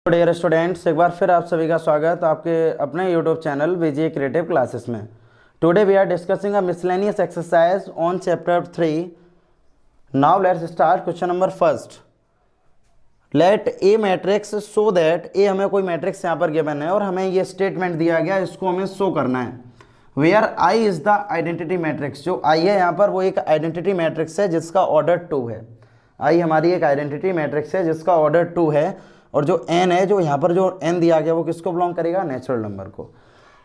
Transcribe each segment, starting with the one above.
Dear students, एक बार फिर आप सभी का स्वागत आपके अपने YouTube channel VGA creative classes में। Today we are discussing a miscellaneous exercise on chapter 3। Now let's start question number first. Let a matrix show that A, हमें कोई मैट्रिक्स यहाँ पर गिवन है और हमें ये स्टेटमेंट दिया गया, इसको हमें शो करना है। Where I is the identity matrix, जो आई है यहाँ पर वो एक आइडेंटिटी मैट्रिक्स है जिसका ऑर्डर 2 है। आई हमारी एक आइडेंटिटी मैट्रिक्स है जिसका ऑर्डर 2 है और जो n है, जो यहाँ पर जो n दिया गया वो किसको बिलोंग करेगा, नेचुरल नंबर को।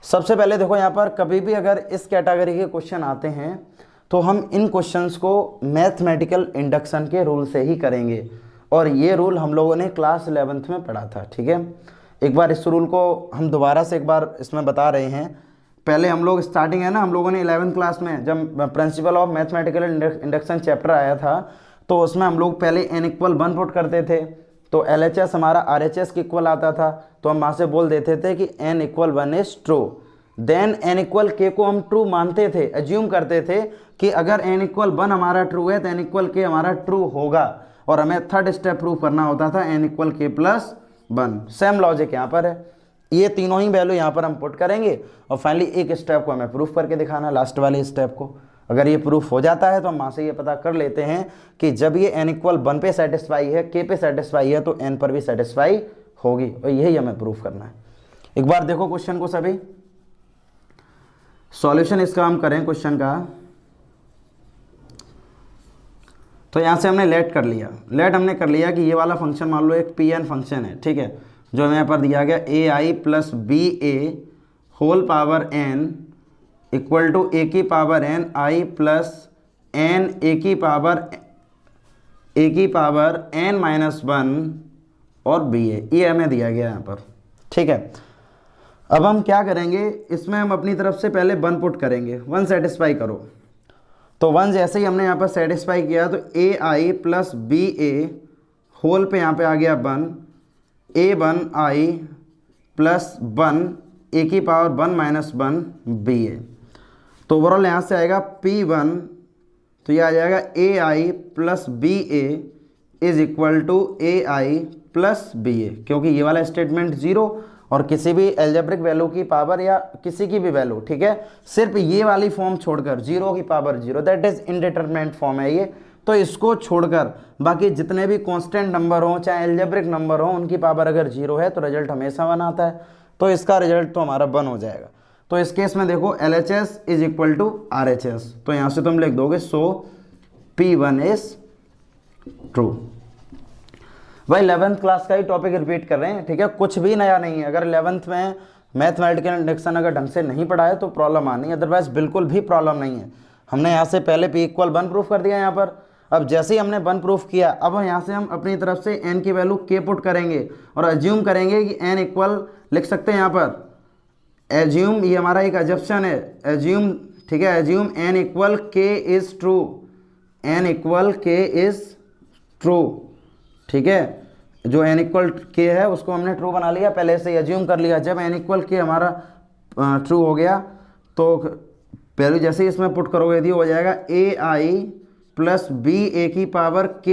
सबसे पहले देखो यहाँ पर कभी भी अगर इस कैटेगरी के क्वेश्चन आते हैं तो हम इन क्वेश्चंस को मैथमेटिकल इंडक्शन के रूल से ही करेंगे और ये रूल हम लोगों ने क्लास 11th में पढ़ा था। ठीक है, एक बार इस रूल को हम दोबारा से एक बार इसमें बता रहे हैं। पहले हम लोग स्टार्टिंग है ना, हम लोगों ने 11th क्लास में जब principle of mathematical induction chapter आया था तो उसमें हम लोग पहले n इक्वल 1 पुट करते थे तो LHS हमारा RHS के इक्वल आता था, तो हम वहाँ से बोल देते थे कि n equal 1 is true. Then n equal k को हम ट्रू मानते थे, एज्यूम करते थे कि अगर n इक्वल 1 हमारा ट्रू है तो n इक्वल k हमारा ट्रू होगा और हमें थर्ड स्टेप प्रूव करना होता था n equal k plus 1। Same logic यहाँ पर है, ये तीनों ही वैल्यू यहाँ पर हम पुट करेंगे और फाइनली एक स्टेप को हमें प्रूफ करके दिखाना, लास्ट वाले स्टेप को। अगर ये प्रूफ हो जाता है तो हम वहाँ से ये पता कर लेते हैं कि जब ये n इक्वल 1 पे सेटिस्फाई है, k पे सेटिस्फाई है तो n पर भी सेटिस्फाई होगी और यही हमें प्रूफ करना है। एक बार देखो क्वेश्चन को, सभी सॉल्यूशन इसका हम करें क्वेश्चन का। तो यहाँ से हमने लेट कर लिया, लेट हमने कर लिया कि ये वाला फंक्शन मान लो एक pn फंक्शन है, ठीक है, जो हमें यहाँ पर दिया गया ai plus B A whole power n equal to A की power n I plus n A की पावर n माइनस 1 और बी ए, ये हमें दिया गया यहाँ पर। ठीक है, अब हम क्या करेंगे, इसमें हम अपनी तरफ से पहले 1 पुट करेंगे, 1 सेटिस्फाई करो। तो 1 जैसे ही हमने यहाँ पर सेटिस्फाई किया तो ए I plus B A whole पे यहाँ पे आ गया 1, ए 1 आई प्लस 1 ए की पावर 1 माइनस 1 बी ए। तो ओवरऑल यहाँ से आएगा P1, तो ये आ जाएगा A I plus B A is equal to A I plus B A, क्योंकि ये वाला स्टेटमेंट 0 और किसी भी एल्जेब्रिक वैल्यू की पावर या किसी की भी वैल्यू, ठीक है, सिर्फ ये वाली फॉर्म छोड़कर 0 की power 0, that is indeterminate form है ये। तो इसको छोड़कर बाकी जितने भी कांस्टेंट नंबर हों चाहे एल्जेब्रिक नंबर हों उनकी पावर अगर 0 है तो रिजल्ट हमेशा 1 आता है, तो इसका रिजल्ट तो हमारा 1 हो जाएगा। तो इस केस में देखो LHS is equal to RHS, तो यहाँ से तुम लिख दोगे सो P1 इज ट्रू। भाई 11th क्लास का ही टॉपिक रिपीट कर रहे हैं, ठीक है, कुछ भी नया नहीं है। अगर 11th में मैथमेटिकल इंडक्शन अगर ढंग से नहीं पढ़ा है तो प्रॉब्लम आनी, अदरवाइज बिल्कुल भी प्रॉब्लम नहीं है। हमने यहाँ से पहले P इक्वल 1 प्रूफ कर दिया यहाँ पर। अब जैसे ही हमने 1 प्रूफ किया, अब यहाँ से हम अपनी तरफ से n की वैल्यू k पुट करेंगे और एज्यूम करेंगे कि n इक्वल, लिख सकते हैं यहाँ पर एज्यूम, ये हमारा एक अजप्शन है, एज्यूम, ठीक है, assume n equal k is true, n equal k is true, ठीक है, जो n इक्वल k है उसको हमने ट्रू बना लिया, पहले से एज्यूम कर लिया। जब n इक्वल k हमारा ट्रू हो गया तो पहले जैसे ही इसमें पुट करोगे यदि हो जाएगा A I plus B A की power k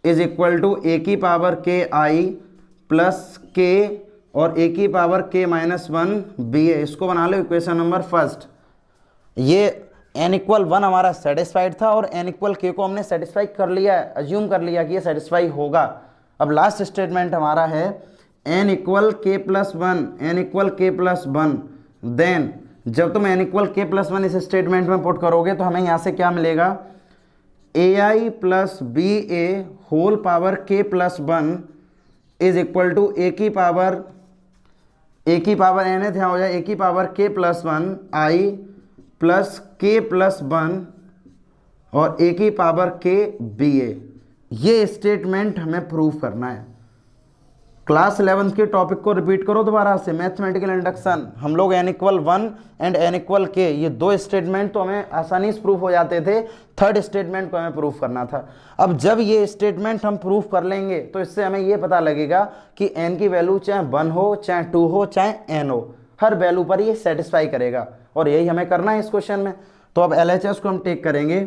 is equal to A की power k I plus k और a की पावर k माइनस 1 बी है। इसको बना लो इक्वेशन नंबर फर्स्ट। ये n इक्वल 1 हमारा सेटिस्फाइड था और n इक्वल k को हमने सेटिस्फाई कर लिया है, एज्यूम कर लिया कि ये सेटिस्फाई होगा। अब लास्ट स्टेटमेंट हमारा है n equal k plus 1, n equal k plus 1। Then जब तुम n इक्वल k प्लस 1 इस स्टेटमेंट में पुट करोगे तो हमें यहाँ से क्या मिलेगा, A I plus B A whole power k plus 1 is equal to A की पावर n है, यहाँ हो जाए ए की power k plus 1 I plus k plus 1 और ए की पावर k बी ए। ये स्टेटमेंट हमें प्रूव करना है। क्लास 11th के टॉपिक को रिपीट करो दोबारा से, मैथमेटिकल इंडक्शन। हम लोग n equal 1 and n equal k, ये 2 स्टेटमेंट तो हमें आसानी से प्रूफ हो जाते थे, थर्ड स्टेटमेंट को हमें प्रूफ करना था। अब जब ये स्टेटमेंट हम प्रूफ कर लेंगे तो इससे हमें ये पता लगेगा कि n की वैल्यू चाहे 1 हो चाहे 2 हो चाहे n हो, हर वैल्यू पर ये सेटिस्फाई करेगा और यही हमें करना है इस क्वेश्चन में। तो अब LHS को हम टेक करेंगे,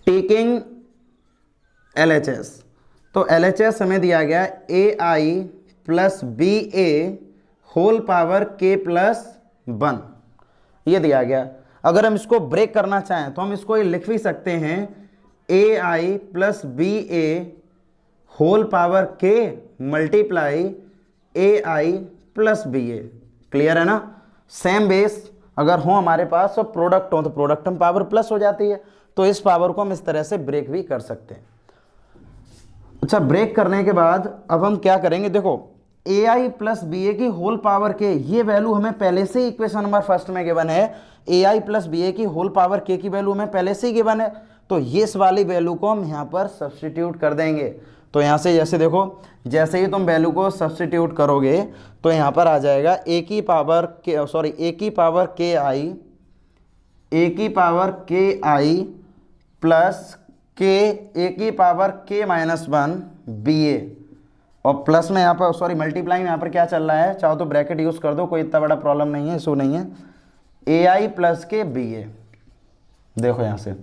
टेकिंग LHS तो LHS हमें दिया गया AI plus BA whole power K plus 1, ये दिया गया। अगर हम इसको ब्रेक करना चाहें तो हम इसको ये लिख भी सकते हैं AI plus BA whole power K multiply AI plus BA। Clear है ना? सेम बेस अगर हो हमारे पास और प्रोडक्ट हो तो प्रोडक्ट में पावर प्लस हो जाती है, तो इस पावर को हम इस तरह से ब्रेक भी कर सकते हैं। अच्छा, ब्रेक करने के बाद अब हम क्या करेंगे, देखो AI प्लस BA की होल पावर K, ये वैल्यू हमें पहले से ही इक्वेशन नंबर फर्स्ट में गिवन है। AI प्लस BA की होल पावर K की वैल्यू हमें पहले से ही गिवन है, तो ये इस वाली वैल्यू को हम यहाँ पर सब्सटीट्यूट कर देंगे। तो यहाँ से जैसे देखो, जैसे ही तुम वैल्यू को सब्सटीट्यूट करोगे तो यहाँ पर आ जाएगा A की power KI plus K A की पावर K माइनस 1 BA, और प्लस में यहाँ पर मल्टीप्लाई में यहाँ पर क्या चल रहा है, चाहो तो ब्रैकेट यूज़ कर दो, कोई इतना बड़ा प्रॉब्लम नहीं है, इशू नहीं है। AI प्लस K BA, देखो यहाँ से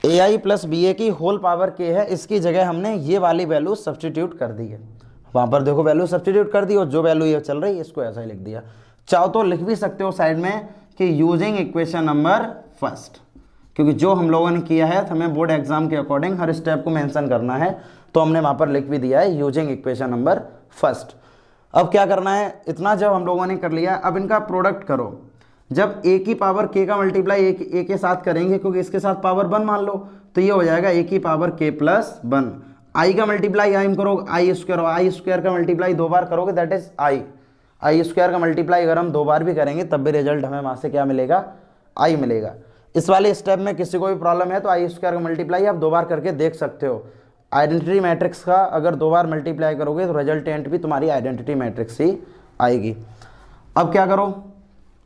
AI प्लस BA की होल पावर K है, इसकी जगह हमने ये वाली वैल्यू सब्सटीट्यूट कर दी है। वहाँ पर देखो वैल्यू सब्सटीट्यूट कर दी और जो वैल्यू ये चल रही है इसको ऐसा ही लिख दिया। चाहो तो लिख भी सकते हो साइड में कि यूजिंग इक्वेशन नंबर फर्स्ट, क्योंकि जो हम लोगों ने किया है हमें बोर्ड एग्जाम के अकॉर्डिंग हर स्टेप को मेंशन करना है, तो हमने वहाँ पर लिख भी दिया है यूजिंग इक्वेशन नंबर फर्स्ट। अब क्या करना है, इतना जब हम लोगों ने कर लिया, अब इनका प्रोडक्ट करो। जब A की पावर K का मल्टीप्लाई A के साथ करेंगे, क्योंकि इसके साथ पावर 1 मान लो, तो ये हो जाएगा A की पावर K प्लस 1। I का मल्टीप्लाई I करोगे I स्क्वायर, और I स्क्वायर का मल्टीप्लाई 2 बार करोगे दैट इज I स्क्वायर का मल्टीप्लाई अगर हम 2 बार भी करेंगे तब भी रिजल्ट हमें वहाँ से क्या मिलेगा, I मिलेगा। इस वाले स्टेप में किसी को भी प्रॉब्लम है तो I स्क्वायर का मल्टीप्लाई आप 2 बार करके देख सकते हो। आइडेंटिटी मैट्रिक्स का अगर 2 बार मल्टीप्लाई करोगे तो रिजल्टेंट भी तुम्हारी आइडेंटिटी मैट्रिक्स ही आएगी। अब क्या करो,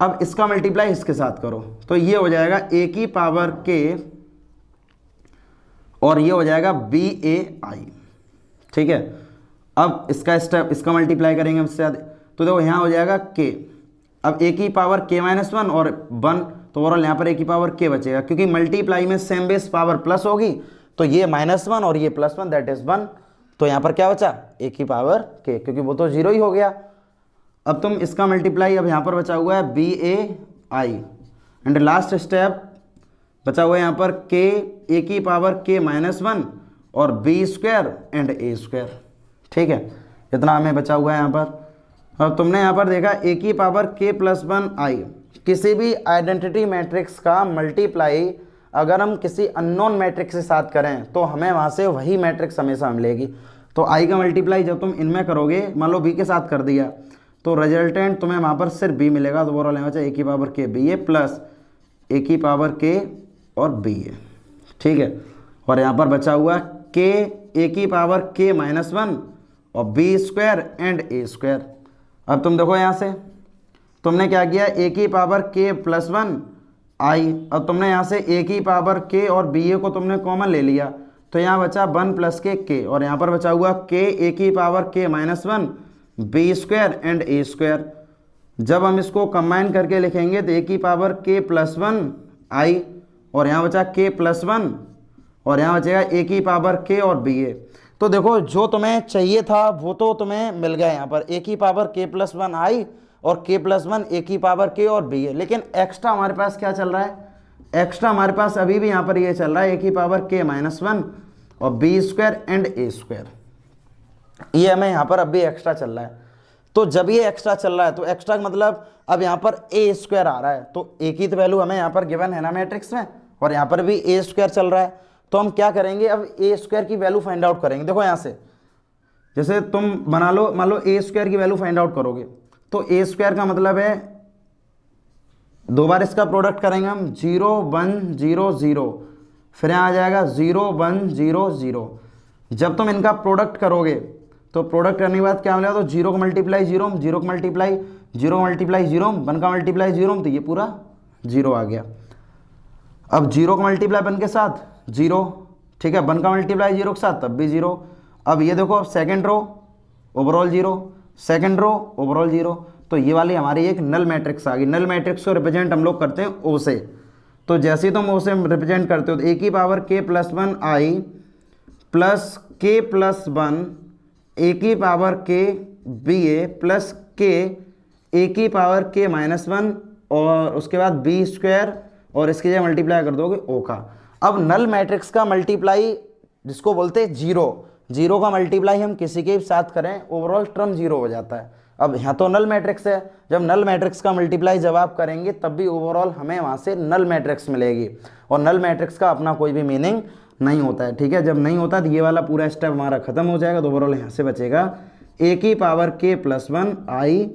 अब इसका मल्टीप्लाई इसके साथ करो, तो ये हो जाएगा A की पावर K और ये हो जाएगा BAI, ठीक है। अब इसका स्टेप, इसका मल्टीप्लाई करेंगे इससे, तो देखो यहाँ हो जाएगा K, अब A की पावर K माइनस 1 और 1, तो ओवरऑल यहाँ पर A की पावर K बचेगा, क्योंकि मल्टीप्लाई में सेम बेस पावर प्लस होगी, तो ये -1 और ये +1 दैट इज 1, तो यहाँ पर क्या बचा, A की पावर K, क्योंकि वो तो 0 ही हो गया। अब तुम इसका मल्टीप्लाई, अब यहाँ पर बचा हुआ है BAI, एंड लास्ट स्टेप बचा हुआ है यहाँ पर K A की पावर K माइनस 1 और B square and A square, ठीक है, इतना हमें बचा हुआ है यहाँ पर। अब तुमने यहाँ पर देखा A की पावर K प्लस 1 I, किसी भी आइडेंटिटी मैट्रिक्स का मल्टीप्लाई अगर हम किसी अननोन मैट्रिक्स के साथ करें तो हमें वहाँ से वही मैट्रिक्स हमेशा मिलेगी। तो I का मल्टीप्लाई जब तुम इनमें करोगे, मान लो B के साथ कर दिया, तो रिजल्टेंट तुम्हें वहाँ पर सिर्फ B मिलेगा, तो ओवरऑल यहाँ A की power K BA plus A की पावर K और BA, ठीक है। और यहाँ पर बचा हुआ K A की पावर K माइनस 1 और B square and A square. अब तुम देखो यहाँ से तुमने क्या किया, A की पावर K प्लस 1 I, अब तुमने यहाँ से A की पावर K और BA को तुमने कॉमन ले लिया, तो यहाँ बचा 1 प्लस K, और यहाँ पर बचा हुआ K A की power K minus 1 B square and A square. जब हम इसको कंबाइन करके लिखेंगे तो A की पावर K प्लस 1 I, और यहाँ बचा K प्लस 1, और यहाँ बचेगा A की पावर K और BA। तो देखो जो तुम्हें चाहिए था वो तो तुम्हें मिल गया, यहाँ पर A की पावर K प्लस 1 I और K प्लस 1 A की पावर K और BA, लेकिन एक्स्ट्रा हमारे पास क्या चल रहा है, एक्स्ट्रा हमारे पास अभी भी यहाँ पर ये चल रहा है A की पावर K माइनस 1 और B square and A square, ये हमें यहाँ पर अभी एक्स्ट्रा चल रहा है। तो जब ये एक्स्ट्रा चल रहा है तो एक्स्ट्रा मतलब अब यहाँ पर A स्क्वायर आ रहा है, तो A की तो वैल्यू हमें यहाँ पर गिवन है ना मैट्रिक्स में, और यहाँ पर भी A स्क्वायर चल रहा है, तो हम क्या करेंगे, अब A स्क्वायर की वैल्यू फाइंड आउट करेंगे। देखो यहाँ से जैसे तुम बना लो, मान लो A स्क्वायर की वैल्यू फाइंड आउट करोगे, तो A स्क्वायर का मतलब है 2 बार इसका प्रोडक्ट करेंगे हम, 0 1 0 0, फिर यहाँ आ जाएगा 0 1 0 0। जब तुम इनका प्रोडक्ट करोगे तो प्रोडक्ट करने के बाद क्या मिलेगा, तो 0 का मल्टीप्लाई 0, 0 का मल्टीप्लाई 0 मल्टीप्लाई 0, 1 का मल्टीप्लाई 0, तो ये पूरा 0 आ गया। अब 0 का मल्टीप्लाई 1 के साथ 0, ठीक है, 1 का मल्टीप्लाई 0 के साथ तब भी 0। अब ये देखो second row overall 0, second row overall 0, तो ये वाली हमारी एक नल मैट्रिक्स आ गई। नल मैट्रिक्स को रिप्रेजेंट हम लोग करते हैं O से, तो जैसे ही तुम O से रिप्रेजेंट करते हो तो A की power K plus 1 I plus के प्लस वन ए की पावर के बी ए प्लस के ए की पावर के माइनस वन और उसके बाद बी स्क्वायर और इसके जगह मल्टीप्लाई कर दोगे ओ का। अब नल मैट्रिक्स का मल्टीप्लाई जिसको बोलते हैं जीरो, जीरो का मल्टीप्लाई हम किसी के भी साथ करें ओवरऑल टर्म जीरो हो जाता है। अब यहाँ तो नल मैट्रिक्स है, जब नल मैट्रिक्स का मल्टीप्लाई जब आप करेंगे तब भी ओवरऑल हमें वहाँ से नल मैट्रिक्स मिलेगी और नल मैट्रिक्स का अपना कोई भी मीनिंग नहीं होता है। ठीक है, जब नहीं होता तो ये वाला पूरा स्टेप हमारा खत्म हो जाएगा। तो ओवरऑल यहाँ से बचेगा ए की पावर के प्लस वन आई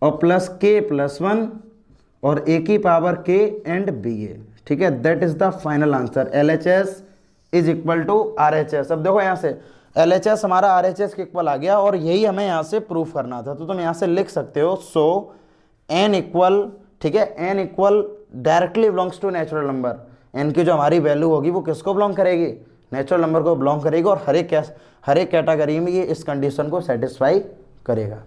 और प्लस के प्लस वन और ए की पावर के एंड बी ए। ठीक है, that is the final answer. L H S is equal to R H S. अब देखो यहाँ से एल एच एस हमारा आर एच एस के इक्वल आ गया और यही हमें यहाँ से प्रूफ करना था। तो तुम यहाँ से लिख सकते हो सो एन इक्वल, ठीक है, N equal directly belongs to natural number. N की जो हमारी वैल्यू होगी वो किसको बिलोंग करेगी, नेचुरल नंबर को बिलोंग करेगी और हर एक कैटेगरी में ये इस कंडीशन को सेटिस्फाई करेगा।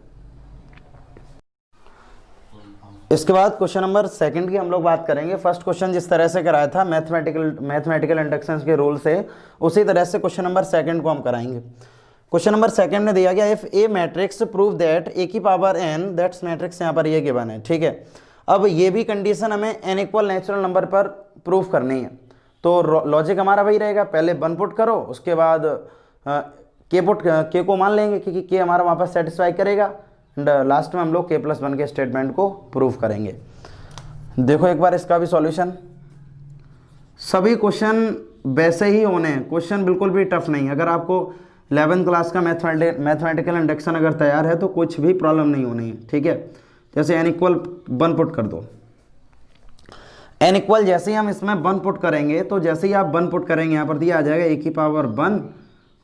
इसके बाद क्वेश्चन नंबर सेकंड की हम लोग बात करेंगे। फर्स्ट क्वेश्चन जिस तरह से कराया था मैथमेटिकल इंडक्शन के रूल से, उसी तरह से क्वेश्चन नंबर सेकंड को हम कराएंगे। क्वेश्चन नंबर सेकंड में दिया गया if A matrix prove that A की पावर एन दैट्स मैट्रिक्स, यहाँ पर ये गिवन है। ठीक है, अब ये भी कंडीशन हमें एन इक्वल नेचुरल नंबर पर प्रूव करनी है। तो लॉजिक हमारा वही रहेगा, पहले वन पुट करो, उसके बाद के को मान लेंगे क्योंकि के हमारा वहाँ पर सेटिस्फाई करेगा एंड लास्ट में हम लोग के प्लस वन के स्टेटमेंट को प्रूव करेंगे। देखो एक बार इसका भी सॉल्यूशन, सभी क्वेश्चन वैसे ही होने हैं, क्वेश्चन बिल्कुल भी टफ नहीं। अगर आपको 11th क्लास का मैथमेटिकल इंडक्शन अगर तैयार है तो कुछ भी प्रॉब्लम नहीं होनी है। ठीक है, जैसे एन इक्वल वन पुट कर दो, एन इक्वल जैसे ही हम इसमें वन पुट करेंगे तो जैसे ही आप वन पुट करेंगे यहाँ पर दिया आ जाएगा ए की पावर वन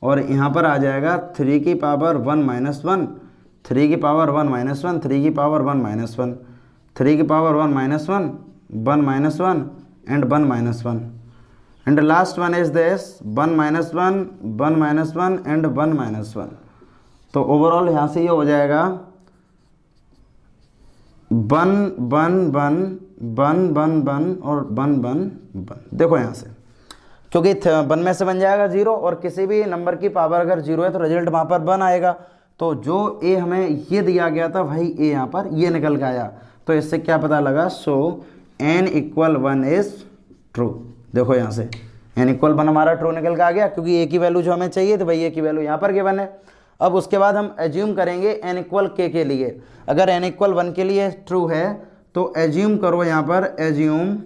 और यहाँ पर आ जाएगा 3 की पावर 1 माइनस 1, 3 की पावर 1 माइनस 1, 3 की पावर 1 माइनस 1, 3 की power 1 minus 1, 1 minus 1 and 1 minus 1 and last one is this 1 minus 1, 1 minus 1 and 1 minus 1। तो ओवरऑल यहाँ से ये हो जाएगा 1 1 1 1 1 1 और 1 1 1। देखो यहाँ से क्योंकि 1 में से बन जाएगा 0 और किसी भी नंबर की पावर अगर 0 है तो रिजल्ट वहाँ पर 1 आएगा। तो जो ए हमें ये दिया गया था भाई ए यहाँ पर ये निकल के आया। तो इससे क्या पता लगा, सो एन इक्वल 1 इज ट्रू। देखो यहाँ से एन इक्वल 1 हमारा ट्रू निकल के आ गया क्योंकि ए की वैल्यू जो हमें चाहिए तो भाई ए की वैल्यू यहाँ पर गिवन है। अब उसके बाद हम एज्यूम करेंगे एन इक्वल के लिए। अगर एन इक्वल 1 के लिए ट्रू है तो एज्यूम करो यहाँ पर, एज्यूम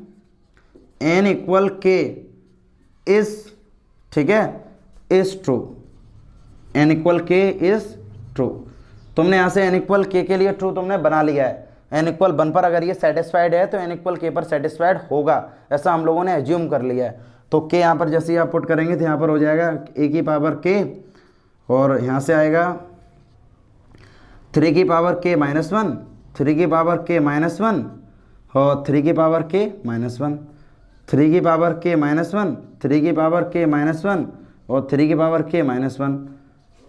एन इक्वल के इज, ठीक है, इज ट्रू, एन इक्वल के इज ट्रू। तुमने यहाँ से एन इक्वल के लिए ट्रू तुमने बना लिया है। एन इक्वल 1 पर अगर ये सेटिस्फाइड है तो एन इक्वल के पर सेटिस्फाइड होगा, ऐसा हम लोगों ने एज्यूम कर लिया है। तो के यहाँ पर जैसे ही आप पुट करेंगे तो यहाँ पर हो जाएगा ए की पावर के और यहाँ से आएगा 3 की पावर के माइनस 1, 3 की पावर के माइनस 1 और 3 की पावर के माइनस 1, 3 की पावर के माइनस 1, 3 की पावर के माइनस 1 और 3 की पावर के माइनस 1,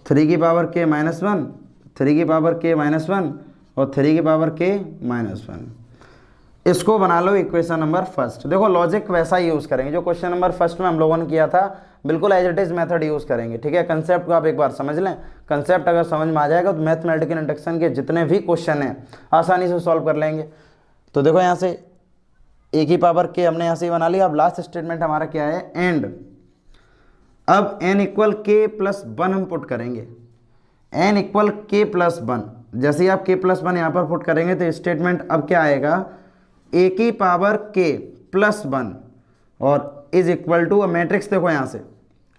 3 की पावर के माइनस 1, 3 की पावर के माइनस 1 और 3 की पावर के माइनस 1। इसको बना लो इक्वेशन नंबर फर्स्ट। देखो लॉजिक वैसा ही यूज़ करेंगे जो क्वेश्चन नंबर फर्स्ट में हम लोगों ने किया था, बिल्कुल as it is method use करेंगे। ठीक है, कंसेप्ट को आप एक बार समझ लें, कंसेप्ट अगर समझ में आ जाएगा तो मैथमेटिकल इंडक्शन के जितने भी क्वेश्चन हैं आसानी से सॉल्व कर लेंगे। तो देखो यहाँ से ए की पावर के हमने यहाँ से बना लिया। अब लास्ट स्टेटमेंट हमारा क्या है, एंड। अब एन इक्वल के प्लस 1 हम पुट करेंगे, एन इक्वल के प्लस 1। जैसे ही आप के प्लस 1 यहाँ पर पुट करेंगे तो स्टेटमेंट अब क्या आएगा, ए की पावर के प्लस 1 और इज इक्वल टू, मैट्रिक्स देखो यहाँ से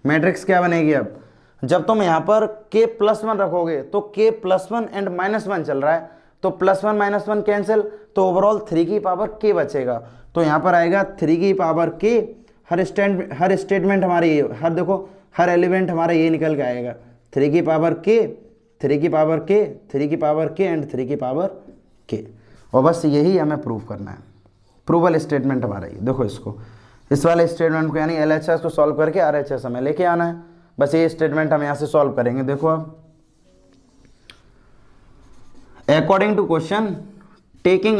मैट्रिक्स क्या बनेगी। अब जब तुम यहाँ पर के प्लस 1 रखोगे तो के प्लस 1 एंड माइनस 1 चल रहा है तो प्लस 1 माइनस 1 कैंसिल, तो ओवरऑल 3 की पावर के बचेगा। तो यहाँ पर आएगा 3 की पावर के, हर स्टेटमेंट हमारी हर देखो हर एलिमेंट हमारा ये निकल के आएगा 3 की पावर के, 3 की पावर के, 3 की पावर के एंड 3 की पावर के। और बस यही हमें प्रूव करना है, प्रूवल स्टेटमेंट हमारा ये। देखो इसको, इस वाले स्टेटमेंट को यानी LHS को सॉल्व करके RHS हमें लेके आना है। बस ये स्टेटमेंट हम यहाँ से सॉल्व करेंगे। देखो अब according to question, taking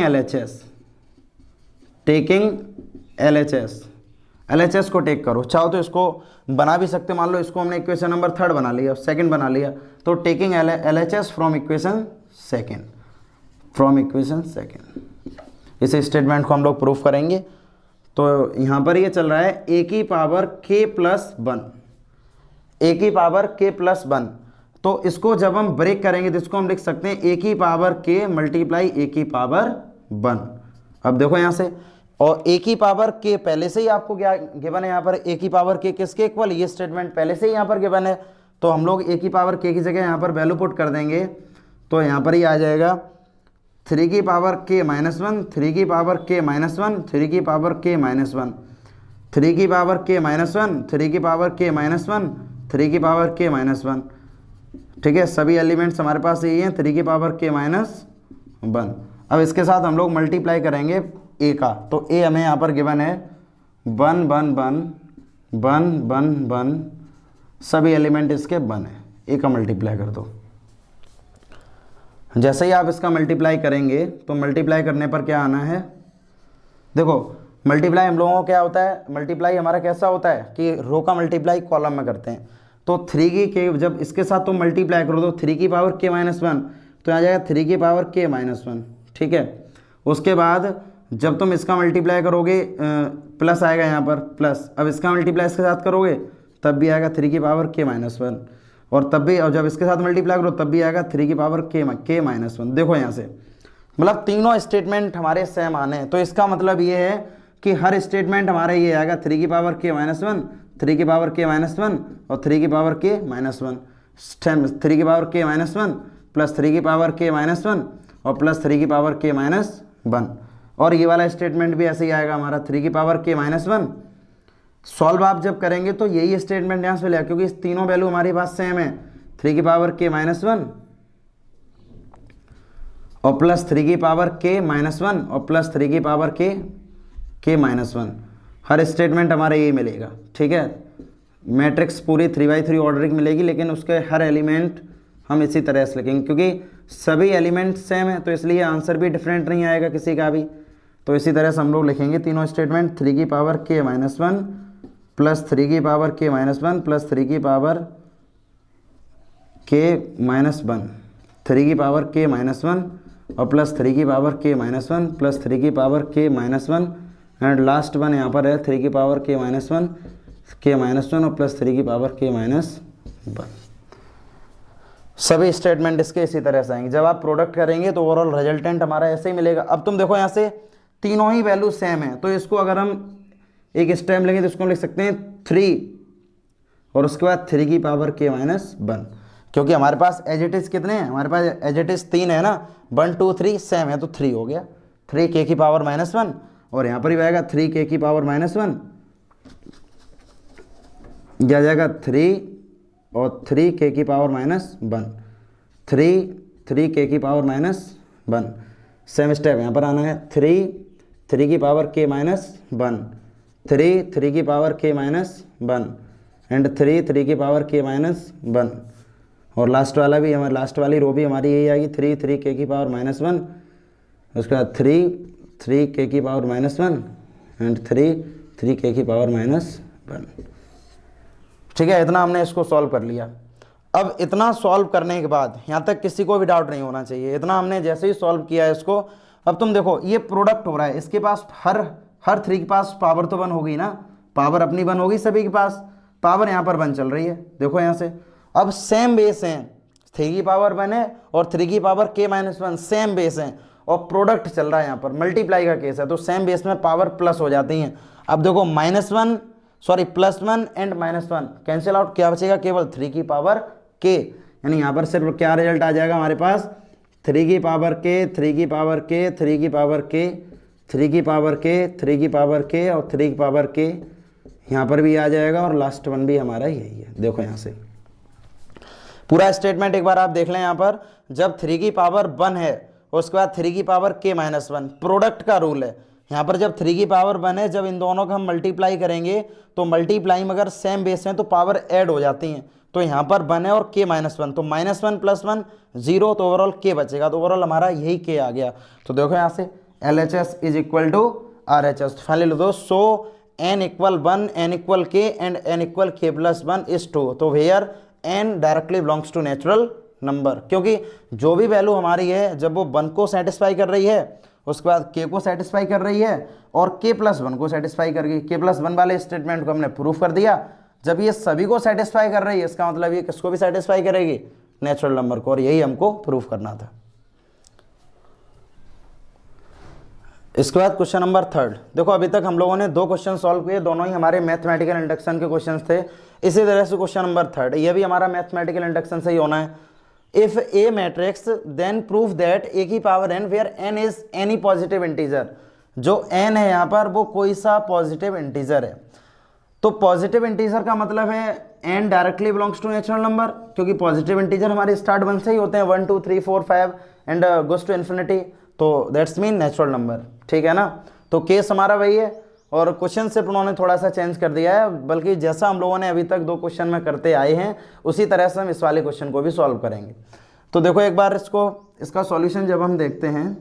LHS LHS को टेक करो, चाहो तो इसको बना भी सकते, मान लो इसको हमने इक्वेशन नंबर 3 बना लिया, सेकंड बना लिया, तो taking LHS from equation second, from equation second, इस स्टेटमेंट को हम लोग प्रूफ करेंगे। तो यहाँ पर ये चल रहा है a की पावर k प्लस 1, a की पावर k प्लस 1, तो इसको जब हम ब्रेक करेंगे तो इसको हम लिख सकते हैं a की पावर k मल्टीप्लाई a की पावर 1। अब देखो यहाँ से, और a की पावर k पहले से ही आपको क्या गिवन है, यहाँ पर a की पावर k किसके इक्वल, ये स्टेटमेंट पहले से ही यहाँ पर गिवन है, तो हम लोग a की पावर k की जगह यहाँ पर वैल्यू पुट कर देंगे, तो यहाँ पर ही आ जाएगा 3 की पावर k माइनस 1, 3 की पावर k माइनस 1, 3 की पावर k माइनस 1, 3 की पावर k माइनस 1, 3 की पावर k माइनस 1, 3 की पावर k माइनस 1। ठीक है, सभी एलिमेंट्स हमारे पास यही हैं, 3 की पावर k माइनस 1। अब इसके साथ हम लोग मल्टीप्लाई करेंगे a का, तो a हमें यहाँ पर गिवन है 1 1 1 1 1 1, सभी एलिमेंट इसके 1 है, a का मल्टीप्लाई कर दो। जैसे ही आप इसका मल्टीप्लाई करेंगे तो मल्टीप्लाई करने पर क्या आना है, देखो मल्टीप्लाई हम लोगों को क्या होता है, मल्टीप्लाई हमारा कैसा होता है कि रो का मल्टीप्लाई कॉलम में करते हैं, तो 3 की k जब इसके साथ तुम मल्टीप्लाई करो तो 3 की पावर k माइनस 1, तो आ जाएगा 3 की पावर k माइनस 1। ठीक है, उसके बाद जब तुम इसका मल्टीप्लाई करोगे प्लस आएगा यहाँ पर प्लस, अब इसका मल्टीप्लाई इसके साथ करोगे तब भी आएगा 3 की पावर k माइनस 1, और तब भी, और जब इसके साथ मल्टीप्लाई करो तब भी आएगा 3 की पावर k माइनस 1। देखो यहाँ से मतलब तीनों स्टेटमेंट हमारे सेम आने हैं, तो इसका मतलब ये है कि हर स्टेटमेंट हमारा ये आएगा 3 की पावर k माइनस 1, 3 की पावर k माइनस 1 और 3 की पावर k माइनस 1, 3 की पावर k माइनस 1 प्लस 3 की पावर k माइनस 1 और प्लस 3 की पावर k माइनस 1, और ये वाला स्टेटमेंट भी ऐसे ही आएगा हमारा 3 की पावर k माइनस 1। सॉल्व आप जब करेंगे तो यही स्टेटमेंट यहाँ से मिलेगा, क्योंकि इस तीनों वैल्यू हमारी पास सेम है, 3 की पावर k माइनस 1 और प्लस 3 की पावर k माइनस 1 और प्लस 3 की पावर k माइनस 1, हर स्टेटमेंट हमारा यही मिलेगा। ठीक है, मैट्रिक्स पूरी 3x3 ऑर्डरिंग मिलेगी, लेकिन उसके हर एलिमेंट हम इसी तरह से लिखेंगे, क्योंकि सभी एलिमेंट सेम है तो इसलिए आंसर भी डिफरेंट नहीं आएगा किसी का भी। तो इसी तरह से हम लोग लिखेंगे तीनों स्टेटमेंट, 3 की पावर k माइनस 1 प्लस 3 की पावर k माइनस 1 प्लस 3 की पावर k माइनस 1, 3 की पावर k माइनस 1 और प्लस 3 की पावर k माइनस 1 प्लस 3 की power k minus 1 and last one यहाँ पर है 3 की पावर k माइनस 1 और प्लस 3 की पावर k माइनस 1। सभी स्टेटमेंट इसके इसी तरह से आएंगे। जब आप प्रोडक्ट करेंगे तो ओवरऑल रिजल्टेंट हमारा ऐसे ही मिलेगा। अब तुम देखो यहाँ से तीनों ही वैल्यू सेम है, तो इसको अगर हम एक स्टेप लेंगे तो इसको हम लिख सकते हैं 3 और उसके बाद 3 की पावर k माइनस 1, क्योंकि हमारे पास एज इट इज कितने हैं, हमारे पास एज इट इज 3 है ना, 1 2 3 सेम है तो 3 हो गया, 3 k की पावर माइनस 1 और यहाँ पर भी आएगा 3 k की पावर माइनस 1, यह आ जाएगा 3 और 3 k की पावर माइनस 1, 3 k की पावर माइनस 1। सेम स्टेप यहाँ पर आना है 3 की पावर k माइनस 1, 3 की पावर k माइनस 1 एंड 3 की पावर k माइनस 1, और लास्ट वाला भी हमारे लास्ट वाली रो भी हमारी यही आएगी 3 k की पावर माइनस 1, उसके बाद 3 k की पावर माइनस 1 एंड 3 k की पावर माइनस 1। ठीक है, इतना हमने इसको सॉल्व कर लिया। अब इतना सॉल्व करने के बाद यहाँ तक किसी को भी डाउट नहीं होना चाहिए, इतना हमने जैसे ही सॉल्व किया है इसको, अब तुम देखो ये प्रोडक्ट हो रहा है, इसके पास हर 3 के पास पावर तो 1 होगी ना, पावर अपनी 1 होगी, सभी के पास पावर यहाँ पर 1 चल रही है। देखो यहाँ से अब सेम बेस हैं, 3 की पावर 1 है और 3 की power k minus 1 same base हैं, और प्रोडक्ट चल रहा है यहाँ पर, मल्टीप्लाई का केस है, तो सेम बेस में पावर प्लस हो जाती हैं। अब देखो +1 एंड -1 कैंसिल आउट, क्या बचेगा, केवल 3 की पावर k, यानी यहाँ पर सिर्फ क्या रिजल्ट आ जाएगा हमारे पास, 3 की पावर k, 3 की पावर k, 3 की पावर k, 3 की पावर k, 3 की पावर k और 3 की पावर k, यहाँ पर भी आ जाएगा, और लास्ट वन भी हमारा यही है। देखो यहाँ से पूरा स्टेटमेंट एक बार आप देख लें, यहाँ पर जब 3 की पावर 1 है उसके बाद 3 की पावर k माइनस 1, प्रोडक्ट का रूल है यहाँ पर, जब 3 की पावर 1 है, जब इन दोनों का हम मल्टीप्लाई करेंगे तो मल्टीप्लाई में अगर सेम बेस हैं तो पावर ऐड हो जाती हैं, तो यहाँ पर 1 है और k माइनस 1, तो -1 + 1 0, तो ओवरऑल k बचेगा, तो ओवरऑल हमारा यही k आ गया। तो देखो यहाँ से LHS = RHS, फाइनली लिख दो, so n equal 1, n equal k and n equal k plus 1 is 2। तो where n directly belongs to natural number, क्योंकि जो भी वैल्यू हमारी है जब वो 1 को सेटिस्फाई कर रही है, उसके बाद k को सेटिस्फाई कर रही है और k प्लस 1 को सेटिस्फाई कर गई। k प्लस 1 वाले स्टेटमेंट को हमने प्रूफ कर दिया। जब ये सभी को सेटिस्फाई कर रही है, इसका मतलब ये किसको भी सेटिस्फाई करेगी, नेचुरल नंबर को, और यही हमको प्रूफ करना था। इसके बाद क्वेश्चन नंबर 3। देखो अभी तक हम लोगों ने 2 क्वेश्चन सॉल्व किए, दोनों ही हमारे मैथमेटिकल इंडक्शन के क्वेश्चंस थे। इसी तरह से क्वेश्चन नंबर 3 ये भी हमारा मैथमेटिकल इंडक्शन से ही होना है। If A matrix then proof that A की power n where n is any positive integer. जो n है यहाँ पर वो कोई सा पॉजिटिव इंटीजर है। तो पॉजिटिव इंटीजर का मतलब है n directly belongs to natural number, क्योंकि पॉजिटिव इंटीजर हमारे स्टार्ट 1 से ही होते हैं, 1 2 3 4 5 एंड गोस टू इन्फिनिटी। तो दैट्स मीन नेचुरल नंबर, ठीक है ना। तो केस हमारा वही है, और क्वेश्चन सिर्फ उन्होंने थोड़ा सा चेंज कर दिया है, बल्कि जैसा हम लोगों ने अभी तक 2 क्वेश्चन में करते आए हैं उसी तरह से हम इस वाले क्वेश्चन को भी सॉल्व करेंगे। तो देखो एक बार इसका सॉल्यूशन जब हम देखते हैं,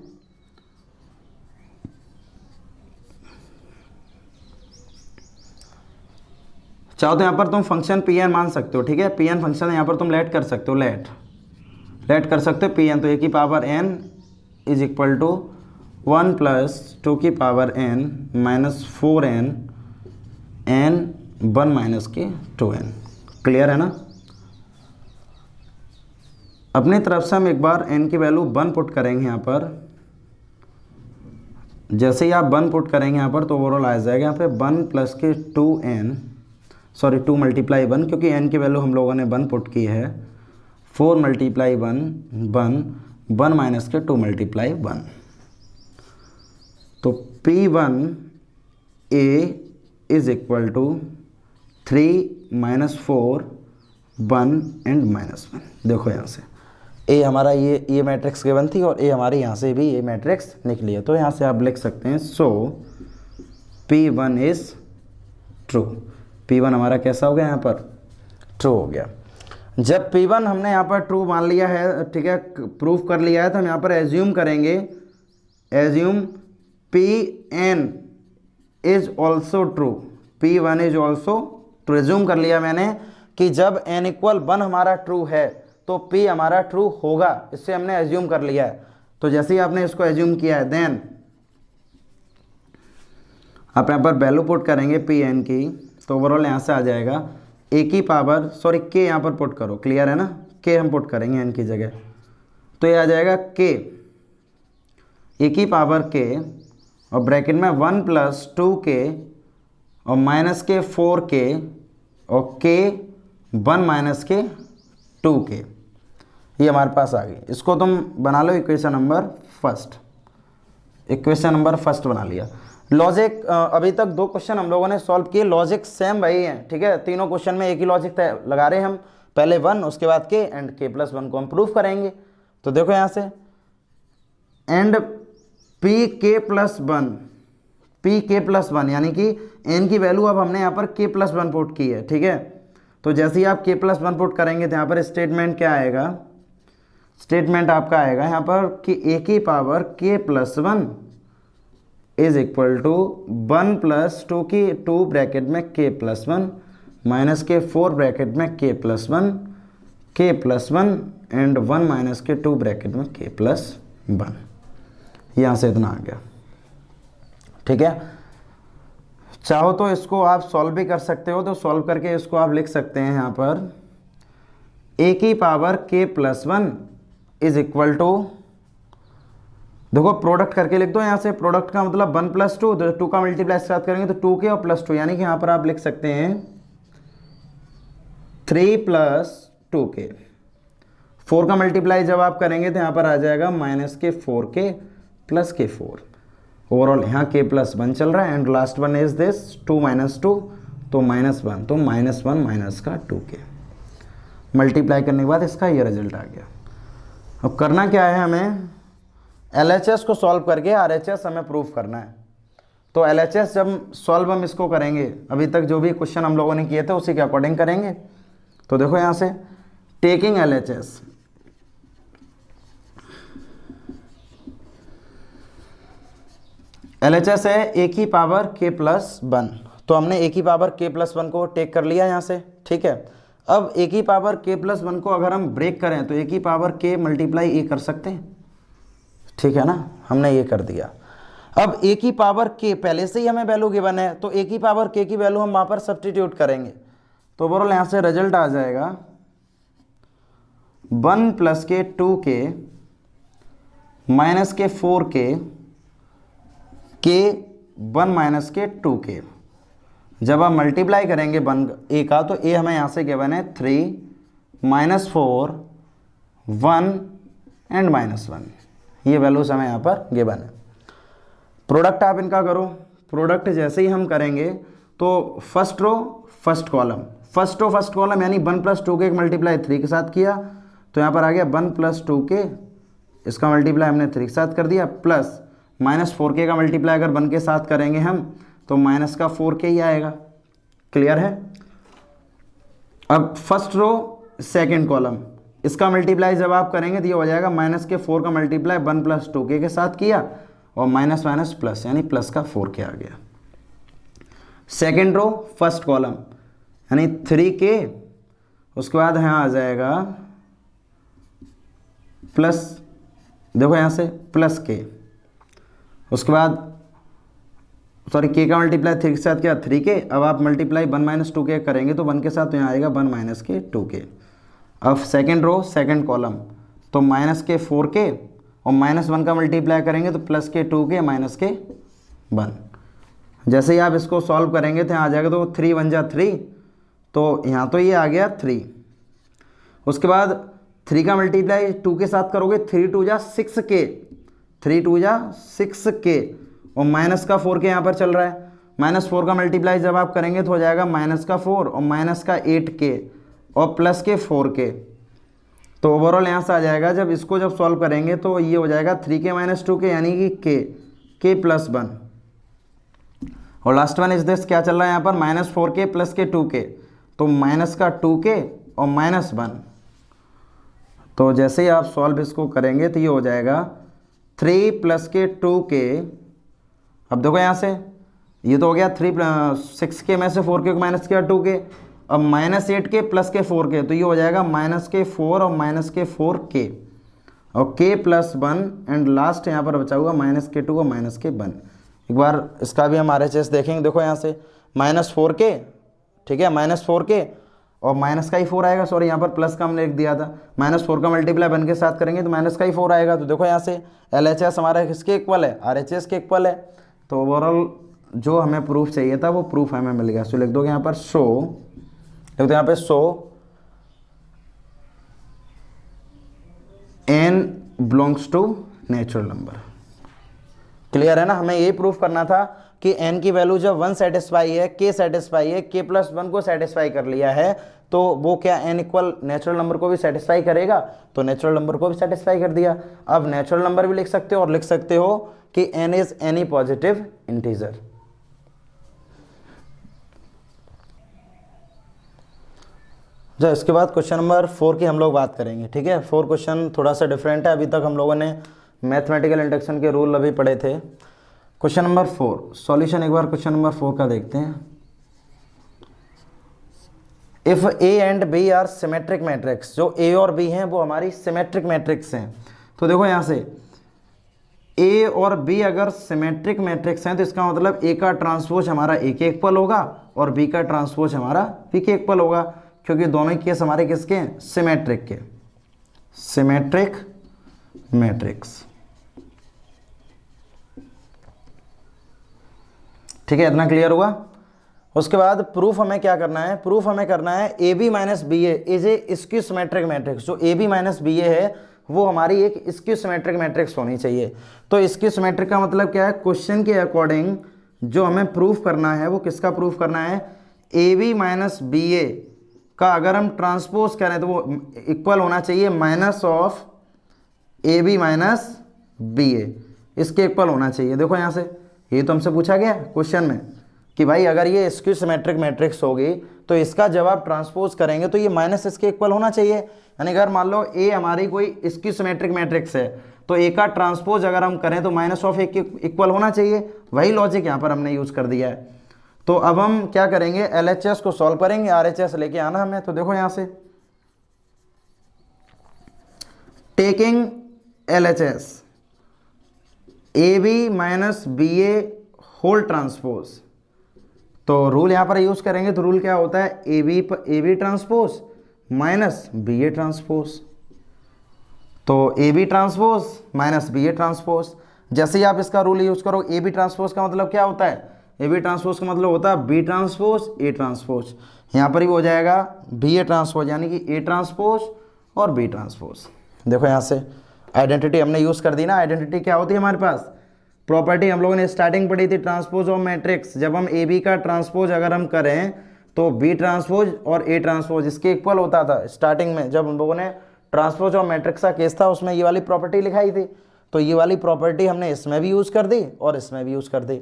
चाहो तो यहाँ पर तुम फंक्शन pn मान सकते हो, ठीक है। pn फंक्शन यहाँ पर तुम लेट कर सकते हो, लेट कर सकते हो pn। तो ए की power n is equal to 1 plus 2 की power n minus 4n n 1 minus के 2n। क्लियर है ना। अपनी तरफ से हम एक बार n की वैल्यू 1 पुट करेंगे यहाँ पर। जैसे ही आप 1 पुट करेंगे यहाँ पर तो ओवरऑल आ जाएगा यहाँ पे 1 प्लस के 2n, सॉरी 2 मल्टीप्लाई 1, क्योंकि n की वैल्यू हम लोगों ने 1 पुट की है। 4 मल्टीप्लाई 1 माइनस के 2 मल्टीप्लाई 1। तो P1 A is equal to 3 minus 4 1 and minus 1। देखो यहाँ से A हमारा ये मैट्रिक्स गिवन थी और A हमारे यहाँ से भी ये मैट्रिक्स निकली है। तो यहाँ से आप लिख सकते हैं सो P1 इज ट्रू। P1 हमारा कैसा हो गया यहाँ पर, ट्रू हो गया। जब P1 हमने यहाँ पर ट्रू मान लिया है, ठीक है, प्रूफ कर लिया है, तो हम यहाँ पर एज्यूम करेंगे, assume Pn is also true, P1 is also true. Assume कर लिया मैंने कि जब n इक्वल 1 हमारा ट्रू है तो P हमारा ट्रू होगा, इससे हमने एज्यूम कर लिया है। तो जैसे ही आपने इसको एज्यूम किया है, देन आप यहाँ पर वैल्यू पुट करेंगे Pn की, तो ओवरऑल यहाँ से आ जाएगा a की पावर, सॉरी k यहाँ पर पुट करो, क्लियर है ना, k हम पुट करेंगे n की जगह, तो ये आ जाएगा k a की पावर k और ब्रैकेट में 1 प्लस 2k और माइनस के 4k और k 1 माइनस के 2k, ये हमारे पास आ गई। इसको तुम बना लो equation number first, equation number first बना लिया। लॉजिक अभी तक 2 क्वेश्चन हम लोगों ने सॉल्व किए, लॉजिक सेम वही है, ठीक है। तीनों क्वेश्चन में एक ही लॉजिक लगा रहे हैं हम, पहले 1 उसके बाद k एंड k प्लस 1 को हम प्रूफ करेंगे। तो देखो यहाँ से एंड pk प्लस 1 यानी कि n की वैल्यू अब हमने यहाँ पर k प्लस 1 पुट की है, ठीक है। तो जैसे ही आप k प्लस 1 पुट करेंगे तो यहाँ पर स्टेटमेंट क्या आएगा, स्टेटमेंट आपका आएगा यहाँ पर कि a की power k plus 1 is equal to 1 plus 2 की 2 ब्रैकेट में k प्लस 1 माइनस के 4 ब्रैकेट में k प्लस 1 एंड 1 माइनस के 2 ब्रैकेट में k प्लस 1। यहाँ से इतना आ गया, ठीक है। चाहो तो इसको आप सॉल्व भी कर सकते हो, तो सॉल्व करके इसको आप लिख सकते हैं यहाँ पर a की power k plus 1 is equal to, देखो प्रोडक्ट करके लिख दो। यहाँ से प्रोडक्ट का मतलब 1 प्लस 2, 2 का मल्टीप्लाई स्टार्ट करेंगे तो 2k और प्लस 2, यानी कि यहाँ पर आप लिख सकते हैं 3 प्लस 2k। 4 का मल्टीप्लाई जब आप करेंगे तो यहाँ पर आ जाएगा माइनस के 4k प्लस के 4। ओवरऑल यहाँ k प्लस 1 चल रहा है and last one is this 2 minus 2, तो माइनस 1, तो माइनस 1 माइनस का 2k। मल्टीप्लाई करने के बाद इसका ये रिजल्ट आ गया। अब करना क्या है, हमें LHS को सॉल्व करके RHS हमें प्रूफ करना है। तो LHS जब सॉल्व हम इसको करेंगे, अभी तक जो भी क्वेश्चन हम लोगों ने किए थे उसी के अकॉर्डिंग करेंगे। तो देखो यहाँ से टेकिंग LHS, LHS है a की पावर k प्लस 1, तो हमने ए की पावर k प्लस 1 को टेक कर लिया यहाँ से, ठीक है। अब ए की पावर k प्लस 1 को अगर हम ब्रेक करें तो ए की पावर k मल्टीप्लाई ए कर सकते हैं, ठीक है ना, हमने ये कर दिया। अब ए की पावर k पहले से ही हमें वैल्यू गिवन है, तो ए की पावर k की वैल्यू हम वहाँ पर सब्स्टिट्यूट करेंगे, तो ओवरऑल यहाँ से रिजल्ट आ जाएगा 1 प्लस के 2k माइनस के 4k k 1 माइनस के 2k। जब आप मल्टीप्लाई करेंगे 1 a का तो a हमें यहाँ से गिवन है 3 माइनस 4 1 एंड माइनस 1, ये वैल्यूज हमें यहाँ पर गिवन है। प्रोडक्ट आप इनका करो, प्रोडक्ट जैसे ही हम करेंगे तो first row first column, first row first column यानी 1 प्लस 2k मल्टीप्लाई 3 के साथ किया, तो यहाँ पर आ गया 1 प्लस 2k, इसका मल्टीप्लाई हमने 3 के साथ कर दिया, प्लस माइनस 4k का मल्टीप्लाई अगर 1 के साथ करेंगे हम तो माइनस का 4k ही आएगा। क्लियर है। अब फर्स्ट रो सेकेंड कॉलम, इसका मल्टीप्लाई जब आप करेंगे तो ये हो जाएगा माइनस के 4 का मल्टीप्लाई 1 प्लस 2k के साथ किया और माइनस माइनस प्लस यानी प्लस का 4k आ गया। सेकेंड रो फर्स्ट कॉलम यानी 3k, उसके बाद यहाँ आ जाएगा प्लस, देखो यहाँ से प्लस k, उसके बाद सॉरी k का मल्टीप्लाई 3 के साथ किया 3k, अब आप मल्टीप्लाई 1 माइनस 2k करेंगे तो 1 के साथ तो यहाँ आएगा 1 माइनस के 2k। अब सेकेंड रो सेकेंड कॉलम तो माइनस के 4k और माइनस 1 का मल्टीप्लाई करेंगे तो प्लस के 2k माइनस के 1। जैसे ही आप इसको सॉल्व करेंगे तो यहाँ आ जाएगा, तो 3 1 जा 3, तो यहाँ तो ये आ गया 3। उसके बाद 3 का मल्टीप्लाई 2 के साथ करोगे 3 2 जा 6k, 3 2 जा 6k और माइनस का 4k यहाँ पर चल रहा है, माइनस 4 का मल्टीप्लाई जब आप करेंगे तो हो जाएगा माइनस का 4 और माइनस का 8k और प्लस के 4k। तो ओवरऑल यहाँ से आ जाएगा, जब इसको जब सॉल्व करेंगे तो ये हो जाएगा 3k माइनस 2k यानी कि k प्लस 1 और लास्ट वन इज दिस, क्या चल रहा है यहाँ पर माइनस 4k प्लस के 2k, तो माइनस का 2k और माइनस 1। तो जैसे ही आप सॉल्व इसको करेंगे तो ये हो जाएगा 3 प्लस के 2k। अब देखो यहाँ से ये तो हो गया 6k में से 4k को माइनस किया 2k, अब माइनस 8k प्लस के 4k, तो ये हो जाएगा माइनस के 4 और माइनस के 4k और k प्लस 1 एंड लास्ट यहाँ पर बचा हुआ माइनस के 2 और माइनस के 1। एक बार इसका भी हम RHS देखेंगे, देखो यहाँ से माइनस 4k, ठीक है, माइनस 4k और माइनस का ही 4 आएगा, सॉरी यहाँ पर प्लस का हमने लिख दिया था, माइनस 4 का मल्टीप्लाई 1 के साथ करेंगे तो माइनस का ही 4 आएगा। तो देखो यहाँ से LHS हमारा किसके इक्वल है, RHS के इक्वल है। तो ओवरऑल जो हमें प्रूफ चाहिए था वो प्रूफ हमें मिल गया। सो लिख दोगे यहाँ पर शो, लिख दो यहाँ पे show n belongs to natural number. Clear है ना, हमें ये प्रूफ करना था कि n की वैल्यू जब 1 सेटिस्फाई है, k सेटिस्फाई है, k प्लस 1 को सेटिस्फाई कर लिया है, तो वो क्या n इक्वल नेचुरल नंबर को भी सेटिस्फाई करेगा, तो नेचुरल नंबर को भी सेटिस्फाई कर दिया। अब नेचुरल नंबर भी लिख सकते हो और लिख सकते हो कि n is any positive integer. जो इसके बाद क्वेश्चन नंबर 4 की हम लोग बात करेंगे, ठीक है। 4 क्वेश्चन थोड़ा सा डिफरेंट है, अभी तक हम लोगों ने मैथमेटिकल इंडक्शन के रूल अभी पढ़े थे। क्वेश्चन नंबर 4 सॉल्यूशन एक बार क्वेश्चन नंबर 4 का देखते हैं। If A and B are symmetric matrix, जो ए और बी हैं वो हमारी सिमेट्रिक मैट्रिक्स हैं। तो देखो यहाँ से ए और बी अगर सिमेट्रिक मैट्रिक्स हैं तो इसका मतलब ए का ट्रांसपोज हमारा ए के इक्वल होगा और बी का ट्रांसपोज हमारा बी के इक्वल होगा, क्योंकि दोनों केस हमारे किसके हैं, सिमेट्रिक के, सिमेट्रिक मैट्रिक्स। ठीक है, इतना क्लियर हुआ। उसके बाद प्रूफ हमें क्या करना है, प्रूफ हमें करना है A B minus B A is a skew symmetric matrix. जो A B minus B A है वो हमारी एक स्क्यू सिमेट्रिक मैट्रिक्स होनी चाहिए। तो स्क्यू सिमेट्रिक का मतलब क्या है, क्वेश्चन के अकॉर्डिंग जो हमें प्रूफ करना है वो किसका प्रूफ करना है, ए बी माइनस बी ए का अगर हम ट्रांसपोज करें तो वो इक्वल होना चाहिए minus of A B minus B A, इसके इक्वल होना चाहिए। देखो यहाँ से ये तो हमसे पूछा गया क्वेश्चन में कि भाई अगर ये स्क्यू सिमेट्रिक मैट्रिक्स होगी तो इसका जब आप ट्रांसपोज करेंगे तो ये माइनस इसके इक्वल होना चाहिए। यानी अगर मान लो ए हमारी कोई स्क्यू सिमेट्रिक मैट्रिक्स है तो ए का ट्रांसपोज अगर हम करें तो माइनस ऑफ ए के इक्वल होना चाहिए। वही लॉजिक यहाँ पर हमने यूज कर दिया है। तो अब हम क्या करेंगे, LHS को सॉल्व करेंगे, RHS लेके आना हमें। तो देखो यहां से taking LHS AB minus BA whole transpose, तो रूल यहां पर यूज करेंगे। तो रूल क्या होता है, AB transpose minus BA transpose, तो AB transpose minus BA transpose. जैसे ही आप इसका रूल यूज करो, AB ट्रांसपोज का मतलब क्या होता है, AB ट्रांसपोज का मतलब होता है B ट्रांसपोज A ट्रांसपोज। यहाँ पर भी हो जाएगा BA ट्रांसपोज यानी कि A ट्रांसपोज और B ट्रांसपोज। देखो यहाँ से आइडेंटिटी हमने यूज कर दी ना। आइडेंटिटी क्या होती है हमारे पास, प्रॉपर्टी हम लोगों ने स्टार्टिंग पढ़ी थी, ट्रांसपोज ऑफ मैट्रिक्स। जब हम AB का ट्रांसपोज अगर हम करें तो B ट्रांसपोज और A ट्रांसपोज इसके इक्वल होता था। स्टार्टिंग में जब हम लोगों ने ट्रांसपोज ऑफ मैट्रिक्स का केस था उसमें ये वाली प्रॉपर्टी लिखाई थी, तो ये वाली प्रॉपर्टी हमने इसमें भी यूज कर दी और इसमें भी यूज कर दी।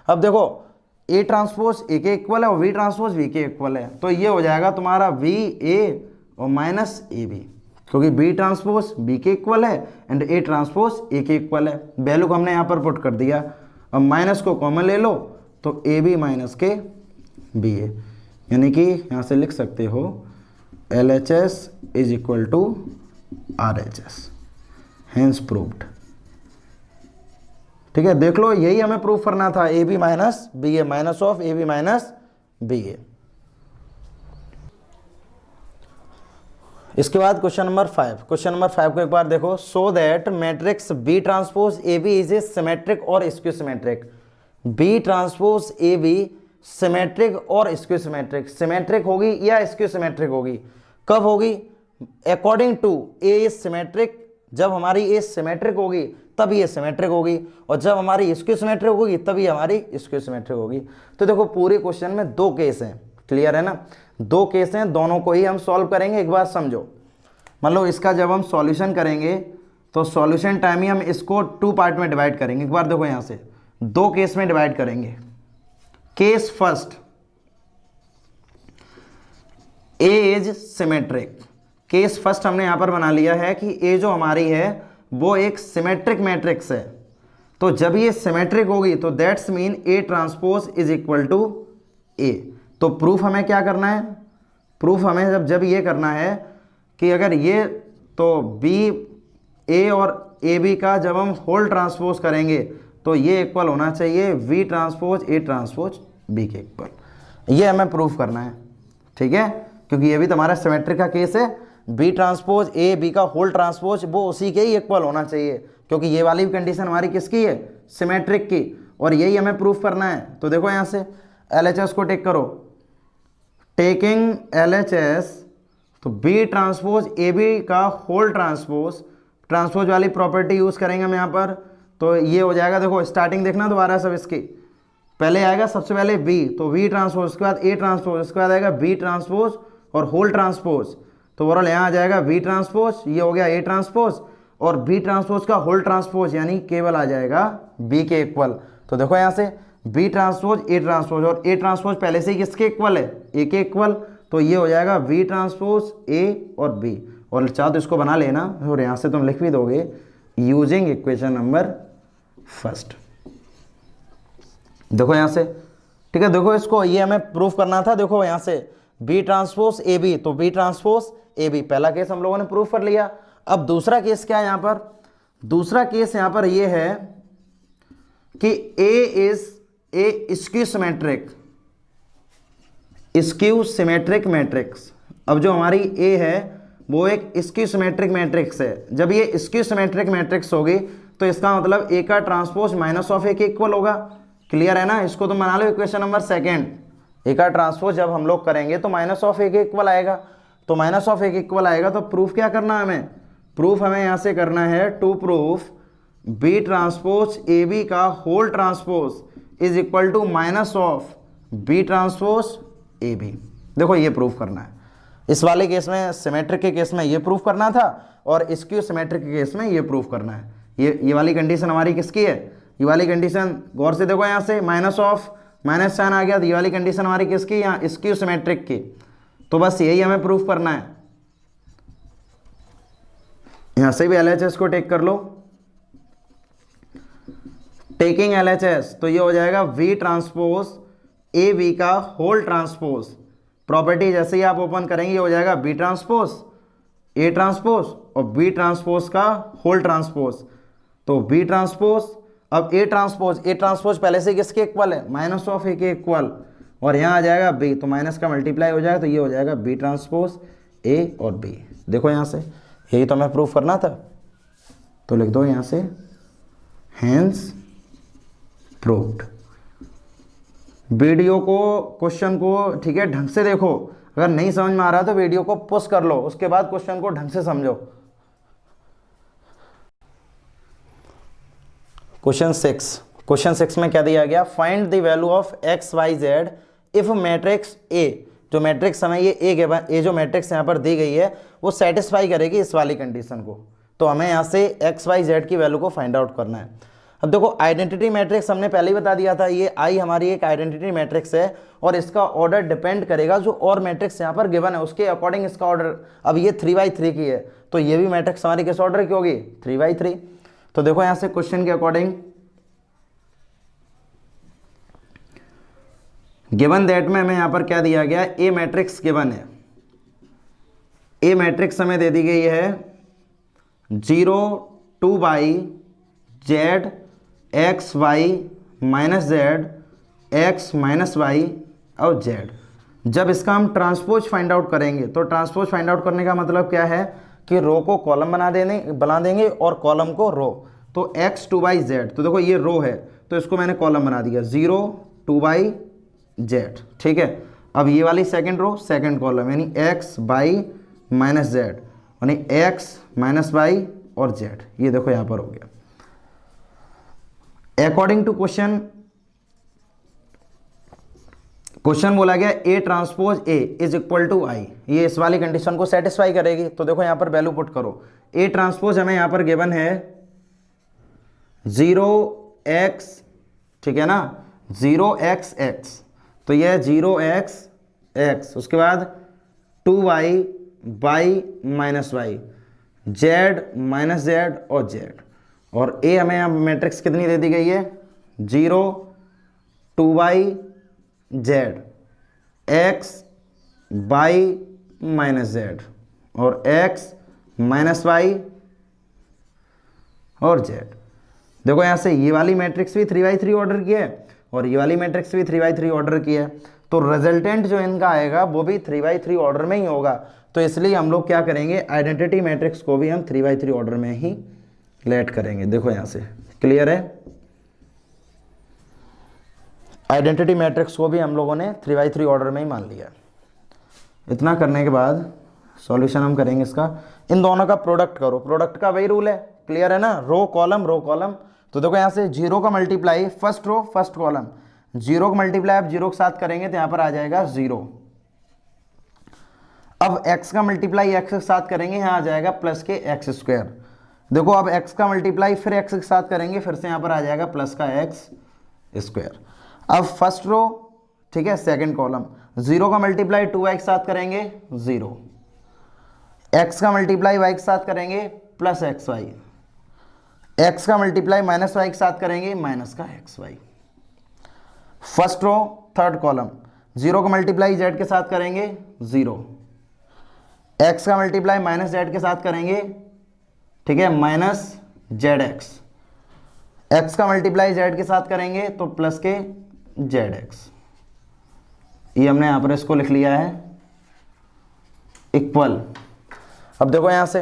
अब देखो A ट्रांसपोज A के इक्वल है और V ट्रांसपोज V के इक्वल है, तो ये हो जाएगा तुम्हारा VA और माइनस AB, क्योंकि B ट्रांसपोज B के इक्वल है एंड A ट्रांसपोज A के इक्वल है। वैल्यू को हमने यहाँ पर पुट कर दिया। अब माइनस को कॉमन ले लो तो AB माइनस के BA, यानी कि यहाँ से लिख सकते हो LHS is equal to RHS, hence proved. ठीक है, देख लो यही हमें प्रूव करना था, AB minus BA, minus of AB minus BA। इसके बाद क्वेश्चन नंबर 5। क्वेश्चन नंबर 5 को एक बार देखो। So that matrix B transpose AB is a symmetric और skew symmetric. B transpose AB symmetric और स्क्यू सिमेट्रिक, सिमेट्रिक होगी या स्क्यू सिमेट्रिक होगी, कब होगी, according to A is symmetric, जब हमारी A सिमेट्रिक होगी तब ये सिमेट्रिक होगी, और जब हमारी स्क्यू सिमेट्रिक होगी तभी हमारी स्क्यू सिमेट्रिक होगी। तो देखो पूरे क्वेश्चन में दो केस हैं, क्लियर है ना, दो केस हैं, दोनों को ही हम सॉल्व करेंगे। एक बात समझो, मतलब इसका जब हम सॉल्यूशन करेंगे तो सॉल्यूशन टाइम ही हम इसको 2 पार्ट में डिवाइड करेंगे। एक बार देखो यहाँ से 2 केस में डिवाइड करेंगे। Case first, A is symmetric. Case first हमने यहां पर बना लिया है कि A जो हमारी है वो एक सिमेट्रिक मैट्रिक्स है, तो जब ये सिमेट्रिक होगी तो that's mean A transpose is equal to A। तो प्रूफ हमें क्या करना है, प्रूफ हमें जब ये करना है कि अगर ये तो B A और AB का जब हम होल ट्रांसपोज करेंगे तो ये इक्वल होना चाहिए V transpose A transpose B के इक्वल। ये हमें प्रूफ करना है, ठीक है, क्योंकि ये भी तुम्हारा सिमेट्रिक का केस है। B ट्रांसपोज A B का होल ट्रांसपोज वो उसी के ही इक्वल होना चाहिए, क्योंकि ये वाली कंडीशन हमारी किसकी है, सिमेट्रिक की, और यही हमें प्रूफ करना है। तो देखो यहाँ से LHS को टेक करो, टेकिंग LHS, तो B ट्रांसपोज AB का होल ट्रांसपोज, ट्रांसपोज वाली प्रॉपर्टी यूज करेंगे हम यहाँ पर। तो ये हो जाएगा, देखो स्टार्टिंग देखना दोबारा सब इसकी, पहले आएगा सबसे पहले B, तो V ट्रांसपोज, उसके बाद A ट्रांसपोज, उसके बाद आएगा B ट्रांसपोज और होल ट्रांसपोज, तो ओवरऑल यहाँ आ जाएगा V ट्रांसपोज, ये हो गया A ट्रांसपोज, और B ट्रांसपोज का होल ट्रांसपोज यानी केवल आ जाएगा B के इक्वल। तो देखो यहाँ से B ट्रांसपोज A ट्रांसपोज, और A ट्रांसपोज पहले से ही किसके इक्वल है, A के इक्वल, तो ये हो जाएगा V ट्रांसपोज A और B। और चाहो तो इसको बना लेना, और यहाँ से तुम लिख भी दोगे यूजिंग इक्वेशन नंबर फर्स्ट। देखो यहाँ से, ठीक है, देखो इसको ये हमें प्रूफ करना था। देखो यहाँ से B ट्रांसपोज AB, तो B ट्रांसपोज AB पहला केस हम लोगों ने प्रूफ कर लिया। अब दूसरा केस क्या है यहाँ पर, दूसरा केस यहाँ पर ये है कि A is a skew symmetric, skew symmetric matrix. अब जो हमारी A है वो एक स्क्यू सिमेट्रिक मैट्रिक्स है। जब ये स्क्यू सिमेट्रिक मैट्रिक्स होगी तो इसका मतलब A का ट्रांसपोज माइनस ऑफ A के इक्वल होगा, क्लियर है ना। इसको तुम बना लो इक्वेशन नंबर सेकेंड, A का ट्रांसपोज जब हम लोग करेंगे तो माइनस ऑफ A के इक्वल आएगा, तो माइनस ऑफ A के इक्वल आएगा। तो प्रूफ क्या करना है हमें, प्रूफ हमें यहाँ से करना है to proof B transpose AB का whole transpose is equal to minus of B transpose AB। देखो ये प्रूफ करना है, इस वाले केस में सिमेट्रिक के केस में ये प्रूफ करना था, और स्क्यू सिमेट्रिक के केस में ये प्रूफ करना है। ये वाली कंडीशन हमारी किसकी है, ये वाली कंडीशन गौर से देखो, यहाँ से माइनस ऑफ माइनस साइन आ गया, तो ये वाली कंडीशन हमारी किसकी, यहाँ स्क्यू सिमेट्रिक की। तो बस यही हमें प्रूफ करना है। यहाँ से भी LHS को टेक कर लो, टेकिंग LHS, तो ये हो जाएगा V ट्रांसपोज ए बी का होल ट्रांसपोज, प्रॉपर्टी जैसे ही आप ओपन करेंगे ये हो जाएगा बी ट्रांसपोज ए ट्रांसपोज और बी ट्रांसपोज का होल ट्रांसपोज, तो बी ट्रांसपोज, अब ए ट्रांसपोज पहले से किसके इक्वल है, माइनस ऑफ ए के इक्वल, और यहाँ आ जाएगा बी, तो माइनस का मल्टीप्लाई हो जाएगा, तो ये हो जाएगा बी ट्रांसपोज ए और बी। देखो यहाँ से यही तो हमें प्रूफ करना था, तो लिख दो यहाँ से हेंस प्रूव्ड। वीडियो को, क्वेश्चन को ठीक है ढंग से देखो, अगर नहीं समझ में आ रहा तो वीडियो को पॉज कर लो, उसके बाद क्वेश्चन को ढंग से समझो। क्वेश्चन 6 में क्या दिया गया, find the value of X Y Z if matrix A, जो मैट्रिक्स हमें ये ए जो मैट्रिक्स यहाँ पर दी गई है वो सेटिस्फाई करेगी इस वाली कंडीशन को, तो हमें यहाँ से एक्स वाई जेड की वैल्यू को फाइंड आउट करना है। अब देखो आइडेंटिटी मैट्रिक्स हमने पहले ही बता दिया था, ये आई हमारी एक आइडेंटिटी मैट्रिक्स है और इसका ऑर्डर डिपेंड करेगा जो और मैट्रिक्स यहाँ पर गिवन है उसके अकॉर्डिंग इसका ऑर्डर। अब ये 3x3 की है तो ये भी मैट्रिक्स हमारी किस ऑर्डर की होगी, 3x3। तो देखो यहाँ से क्वेश्चन के अकॉर्डिंग गिवन दैट में हमें यहाँ पर क्या दिया गया, ए मैट्रिक्स गिवन है, ए मैट्रिक्स हमें दे दी गई है 0 2 by Z X Y minus Z X minus Y और जेड। जब इसका हम ट्रांसपोज फाइंड आउट करेंगे, तो ट्रांसपोज फाइंड आउट करने का मतलब क्या है कि रो को कॉलम बना देंगे और कॉलम को रो, तो एक्स 2 बाई जेड, तो देखो ये रो है तो इसको मैंने कॉलम बना दिया 0 2 बाई जेड, ठीक है। अब ये वाली सेकंड रो सेकंड कॉलम यानी एक्स बाई माइनस जेड यानी एक्स माइनस वाई और जेड, ये देखो यहाँ पर हो गया। अकॉर्डिंग टू क्वेश्चन बोला गया A transpose A is equal to I, ये इस वाली कंडीशन को सेटिस्फाई करेगी, तो देखो यहाँ पर वैल्यू पुट करो। ए ट्रांसपोज हमें यहाँ पर गिवन है 0x, ठीक है ना, 0xx, तो यह 0xx, उसके बाद 2y by minus Y, Z minus Z और जेड, और ए हमें यहाँ मैट्रिक्स कितनी दे दी गई है 0 2 by Z x by minus Z और एक्स माइनस वाई और जेड। देखो यहाँ से ये वाली मैट्रिक्स भी 3x3 ऑर्डर की है और ये वाली मैट्रिक्स भी 3x3 ऑर्डर की है, तो रिजल्टेंट जो इनका आएगा वो भी 3x3 ऑर्डर में ही होगा, तो इसलिए हम लोग क्या करेंगे आइडेंटिटी मैट्रिक्स को भी हम 3x3 ऑर्डर में ही लेट करेंगे। देखो यहाँ से क्लियर है, आइडेंटिटी मैट्रिक्स को भी हम लोगों ने 3x3 ऑर्डर में ही मान लिया। इतना करने के बाद सॉल्यूशन हम करेंगे इसका, इन दोनों का प्रोडक्ट करो, प्रोडक्ट का वही रूल है, क्लियर है ना, रो कॉलम। तो देखो यहाँ से 0 का multiply first row first column, 0 का मल्टीप्लाई आप 0 के साथ करेंगे तो यहाँ पर आ जाएगा 0। अब x का मल्टीप्लाई x के साथ करेंगे, यहाँ आ जाएगा प्लस के एक्स स्क्वायर। देखो अब x का मल्टीप्लाई फिर x के साथ करेंगे, फिर से यहाँ पर आ जाएगा प्लस का एक्स स्क्वायर। अब फर्स्ट रो, ठीक है, सेकंड कॉलम, 0 का मल्टीप्लाई 2y के साथ करेंगे 0, x का मल्टीप्लाई y के साथ करेंगे प्लस एक्स वाई, x का मल्टीप्लाई माइनस y के साथ करेंगे माइनस का X Y. First row third column, 0 का मल्टीप्लाई z के साथ करेंगे 0, x का मल्टीप्लाई माइनस z के साथ करेंगे, ठीक है, माइनस जेड एक्स, x का मल्टीप्लाई z के साथ करेंगे तो प्लस के जेड एक्स, ये हमने यहाँ पर इसको लिख लिया है इक्वल। अब देखो यहाँ से,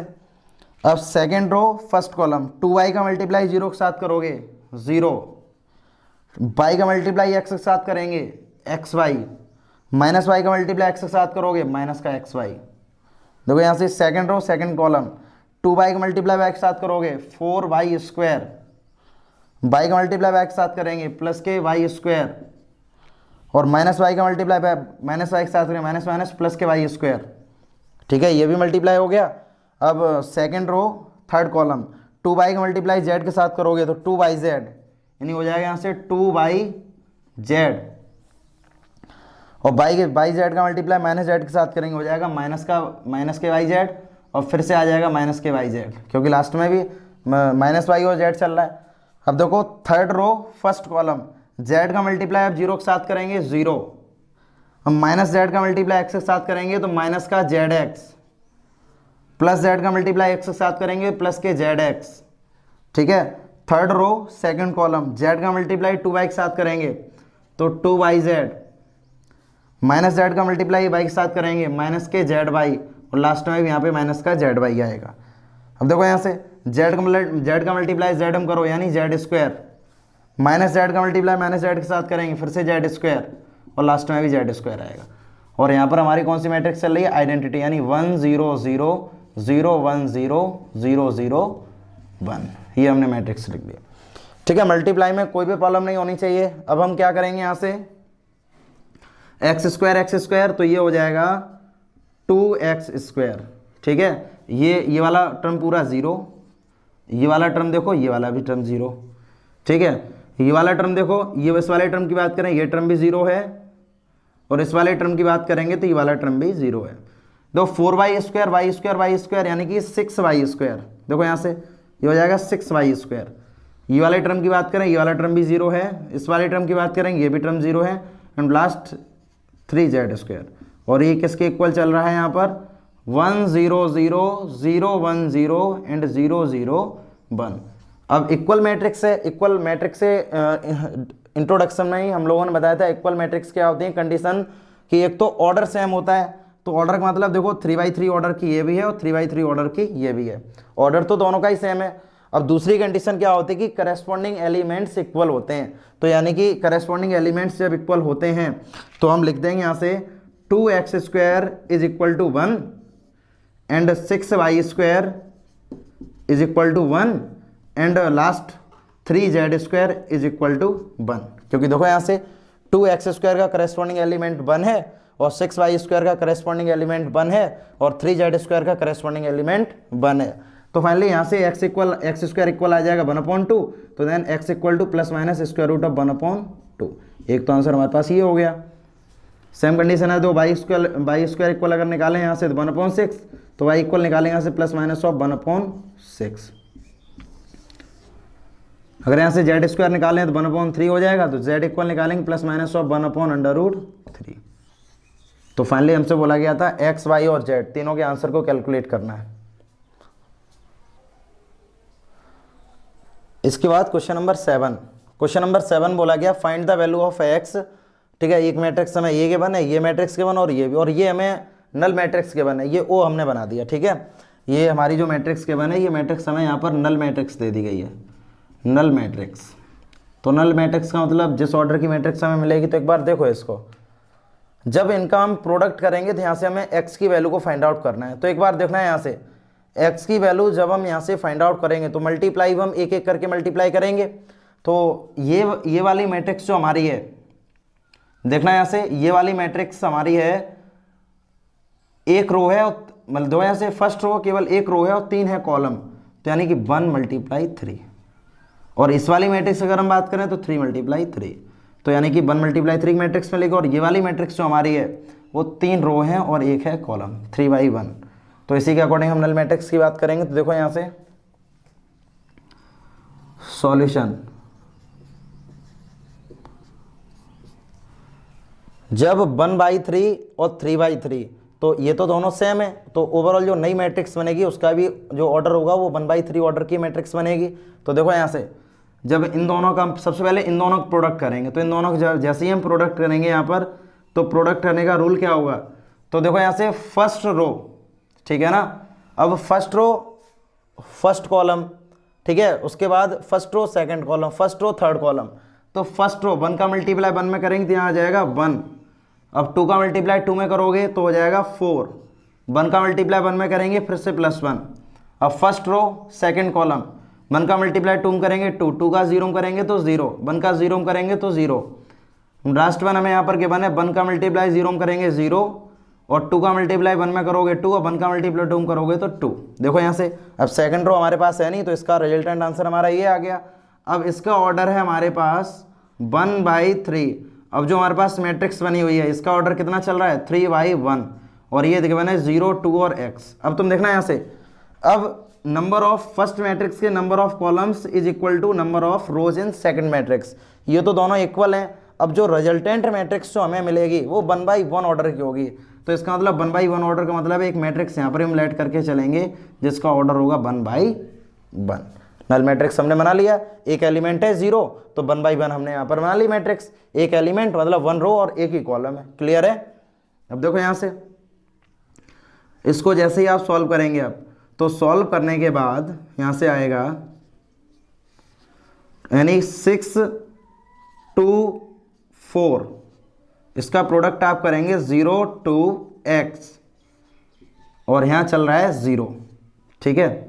अब second row first column, 2y का मल्टीप्लाई 0 के साथ करोगे 0, y का मल्टीप्लाई x के साथ करेंगे एक्स वाई, माइनस y का मल्टीप्लाई x के साथ करोगे माइनस का एक्स वाई। देखो यहाँ से second row second column, 2y का मल्टीप्लाई y के साथ करोगे 4y स्क्वायर, y का मल्टीप्लाई y के साथ करेंगे प्लस के y स्क्वायर, और माइनस y का मल्टीप्लाई माइनस y के साथ करेंगे माइनस माइनस प्लस के y स्क्वायर, ठीक है, ये भी मल्टीप्लाई हो गया। अब second row third column, 2y का मल्टीप्लाई z के साथ करोगे तो 2yz, यानी हो जाएगा यहाँ से 2yz, और yz का मल्टीप्लाई माइनस z के साथ करेंगे हो जाएगा माइनस के yz, और फिर से आ जाएगा माइनस के yz, क्योंकि लास्ट में भी माइनस y और z चल रहा है। अब देखो third row first column, Z का मल्टीप्लाई आप जीरो के साथ करेंगे जीरो, हम माइनस जेड का मल्टीप्लाई एक्स के साथ करेंगे तो माइनस का जेड एक्स, प्लस जेड का मल्टीप्लाई एक्स के साथ करेंगे प्लस के जेड एक्स। ठीक है, third row second column, Z का मल्टीप्लाई 2y के साथ करेंगे तो 2yz, माइनस जेड का मल्टीप्लाई y के साथ करेंगे माइनस के zy, और लास्ट में यहाँ पे माइनस का zy आएगा। अब देखो यहाँ से जेड का मल्टीप्लाई जेड हम करो यानी जेड स्क्वायर, माइनस जेड का मल्टीप्लाई माइनस जेड के साथ करेंगे फिर से जेड स्क्वायर, और लास्ट में भी जेड स्क्वायर आएगा। और यहाँ पर हमारी कौन सी मैट्रिक्स चल रही है, आइडेंटिटी, यानी 1 0 0 0 1 0 0 0 1, ये हमने मैट्रिक्स लिख दिया। ठीक है, मल्टीप्लाई में कोई भी प्रॉब्लम नहीं होनी चाहिए। अब हम क्या करेंगे यहाँ से एक्स स्क्वायर, तो ये हो जाएगा 2x स्क्वायर। ठीक है, ये वाला टर्म पूरा जीरो, ये वाला टर्म देखो, ये वाला भी टर्म जीरो। ठीक है, ये वाला टर्म देखो, ये इस वाले टर्म की बात करें ये टर्म भी जीरो है, और इस वाले टर्म की बात करेंगे तो ये वाला टर्म भी जीरो है। देखो 4y square Y square Y square यानी कि 6y स्क्वायर, देखो यहाँ से ये हो जाएगा 6y स्क्वायर। ये वाले टर्म की बात करें ये वाला टर्म भी जीरो है, इस वाले टर्म की बात करें ये भी टर्म जीरो है, एंड लास्ट 3z स्क्वायर। और ये किसके इक्वल चल रहा है यहाँ पर 1 0 0 0 1 0 एंड 0 0 1। अब इक्वल मैट्रिक्स से इंट्रोडक्शन में ही हम लोगों ने बताया था इक्वल मैट्रिक्स क्या होती है कंडीशन कि एक तो ऑर्डर सेम होता है, तो ऑर्डर का मतलब देखो 3x3 ऑर्डर की ये भी है और 3x3 ऑर्डर की ये भी है, ऑर्डर तो दोनों का ही सेम है। अब दूसरी कंडीशन क्या होती है कि करस्पॉन्डिंग एलिमेंट्स इक्वल होते हैं, तो यानी कि करस्पॉन्डिंग एलिमेंट्स जब इक्वल होते हैं तो हम लिख देंगे यहाँ से 2x square is equal to 1 and 6y square is equal to 1 and last 3z square is equal to 1। क्योंकि देखो यहाँ से 2x स्क्वायर का करस्पॉन्डिंग एलिमेंट 1 है और 6y स्क्वायर का करस्पॉन्डिंग एलिमेंट 1 है और 3z स्क्वायर का करस्पॉन्डिंग एलिमेंट 1 है। तो फाइनली यहाँ से x स्क्वायर इक्वल आ जाएगा 1/2, तो then x equal to plus minus square root of 1/2। एक तो आंसर हमारे पास ये हो गया। सेम कंडीशन है, तो y स्क्वायर इक्वल अगर निकालें यहाँ से तो 1/6, तो y इक्वल निकालें यहाँ से प्लस माइनस ऑफ 1/6। अगर यहाँ से z स्क्वायर निकालें तो 1/3 हो जाएगा, तो z इक्वल निकालेंगे प्लस माइनस ऑफ 1/√3। तो फाइनली हमसे बोला गया था x, y और z तीनों के आंसर को कैलकुलेट करना है। इसके बाद क्वेश्चन नंबर 7 बोला गया find the value of x। ठीक है, एक मैट्रिक्स हमें ये गिवन है, ये मैट्रिक्स गिवन और ये भी, और ये हमें नल मैट्रिक्स गिवन है, ये ओ हमने बना दिया। ठीक है, ये हमारी जो मैट्रिक्स गिवन है ये मैट्रिक्स हमें यहाँ पर नल मैट्रिक्स दे दी गई है, नल मैट्रिक्स। तो नल मैट्रिक्स का मतलब जिस ऑर्डर की मैट्रिक्स हमें मिलेगी, तो एक बार देखो इसको, जब इनका हम प्रोडक्ट करेंगे तो यहाँ से हमें x की वैल्यू को फाइंड आउट करना है। तो एक बार देखना है यहाँ से x की वैल्यू जब हम यहाँ से फाइंड आउट करेंगे तो मल्टीप्लाई हम एक एक करके मल्टीप्लाई करेंगे। तो ये वाली मैट्रिक्स जो हमारी है, देखना यहाँ से ये वाली मैट्रिक्स हमारी है, एक रो है और मतलब दो, यहाँ से फर्स्ट रो केवल एक रो है और 3 है कॉलम, तो यानी कि 1 × 3। और इस वाली मैट्रिक्स अगर हम बात करें तो 3 × 3, तो यानी कि 1 × 3 मैट्रिक्स मिलेगा। और ये वाली मैट्रिक्स जो हमारी है वो 3 रो हैं और एक है कॉलम, 3/1। तो इसी के अकॉर्डिंग हम नल मैट्रिक्स की बात करेंगे। तो देखो यहाँ से सॉल्यूशन, जब 1/3 और 3/3, तो ये तो दोनों सेम है, तो ओवरऑल जो नई मैट्रिक्स बनेगी उसका भी जो ऑर्डर होगा वो 1/3 ऑर्डर की मैट्रिक्स बनेगी। तो देखो यहाँ से जब इन दोनों का सबसे पहले इन दोनों का प्रोडक्ट करेंगे, तो इन दोनों का जैसे ही हम प्रोडक्ट करेंगे यहाँ पर, तो प्रोडक्ट करने का रूल क्या होगा, तो देखो यहाँ से फर्स्ट रो, ठीक है ना, अब फर्स्ट रो फर्स्ट कॉलम, ठीक है, उसके बाद first row second column, first row third column. तो फर्स्ट रो 1 का मल्टीप्लाई 1 में करेंगे तो यहाँ आ जाएगा 1। अब 2 का मल्टीप्लाई 2 में करोगे तो हो जाएगा 4। 1 का मल्टीप्लाई 1 में करेंगे फिर से +1। अब फर्स्ट रो सेकंड कॉलम, 1 का मल्टीप्लाई 2 में करेंगे 2, 2 का 0 में करेंगे तो 0, 1 का 0 में करेंगे तो 0। लास्ट वन हमें यहाँ पर गिवन है, 1 का मल्टीप्लाई 0 में करेंगे 0 और 2 का मल्टीप्लाई 1 में करोगे 2 और 1 का मल्टीप्लाई 2 में करोगे तो 2। देखो यहाँ से अब सेकंड रो हमारे पास है नहीं, तो इसका रिजल्टेंट आंसर हमारा ये आ गया। अब इसका ऑर्डर है हमारे पास 1/3। अब जो हमारे पास मैट्रिक्स बनी हुई है इसका ऑर्डर कितना चल रहा है 3/1, और ये गिवन है 0, 2 और x। अब तुम देखना यहाँ से, अब नंबर ऑफ फर्स्ट मैट्रिक्स के number of columns is equal to number of rows in second matrix, ये तो दोनों इक्वल हैं। अब जो रिजल्टेंट मैट्रिक्स जो हमें मिलेगी वो 1/1 ऑर्डर की होगी, तो इसका मतलब 1/1 ऑर्डर का मतलब एक मैट्रिक्स यहाँ पर हम लेट करके चलेंगे जिसका ऑर्डर होगा 1/1। नल मैट्रिक्स हमने बना लिया, एक एलिमेंट है 0 तो 1/1 हमने यहाँ पर बना ली मैट्रिक्स, एक एलिमेंट मतलब 1 रो और एक ही कॉलम है। क्लियर है? अब देखो यहाँ से इसको जैसे ही आप सॉल्व करेंगे, अब तो सॉल्व करने के बाद यहाँ से आएगा यानी 6 2 4, इसका प्रोडक्ट आप करेंगे 0 to x और यहाँ चल रहा है 0। ठीक है,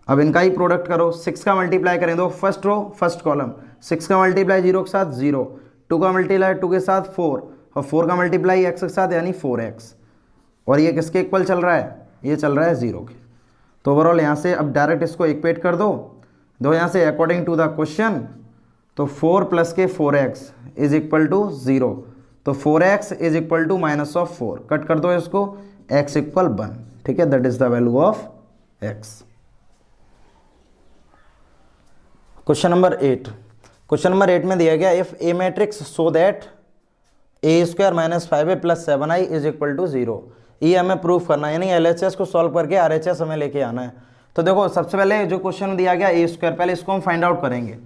अब इनका ही प्रोडक्ट करो, 6 का मल्टीप्लाई करें तो फर्स्ट रो फर्स्ट कॉलम, 6 का मल्टीप्लाई 0 के साथ 0, 2 का मल्टीप्लाई 2 के साथ 4 और 4 का मल्टीप्लाई x के साथ यानी 4x, और ये किसके इक्वल चल रहा है? ये चल रहा है 0 के। तो ओवरऑल यहाँ से अब डायरेक्ट इसको इक्वेट कर दो यहाँ से अकॉर्डिंग टू द क्वेश्चन, तो 4 प्लस के 4x इज इक्वल टू 0, तो 4x is equal to -4, cut कर दो इसको, x इक्वल 1। ठीक है, that is the value of x। Question number 8, question number 8 में दिया गया if A matrix so that a² - 5a + 7i is equal to 0, ये हमें प्रूफ करना है, यानी LHS को सॉल्व करके RHS हमें लेके आना है। तो देखो सबसे पहले जो क्वेश्चन दिया गया a², पहले इसको हम फाइंड आउट करेंगे,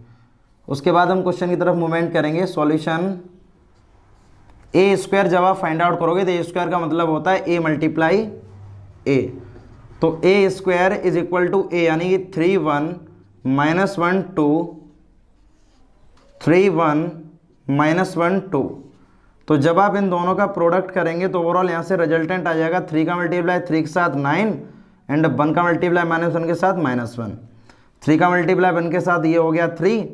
उसके बाद हम क्वेश्चन की तरफ मूवमेंट करेंगे। सॉल्यूशन a² जब आप फाइंड आउट करोगे तो a² का मतलब होता है a × a, तो a² is equal to a यानी कि 3 1 -1 2 3 1 -1 2, तो जब आप इन दोनों का प्रोडक्ट करेंगे तो ओवरऑल यहाँ से रिजल्टेंट आ जाएगा 3 का मल्टीप्लाई 3 के साथ 9 एंड 1 का मल्टीप्लाई -1 के साथ -1, 3 का मल्टीप्लाई 1 के साथ ये हो गया 3,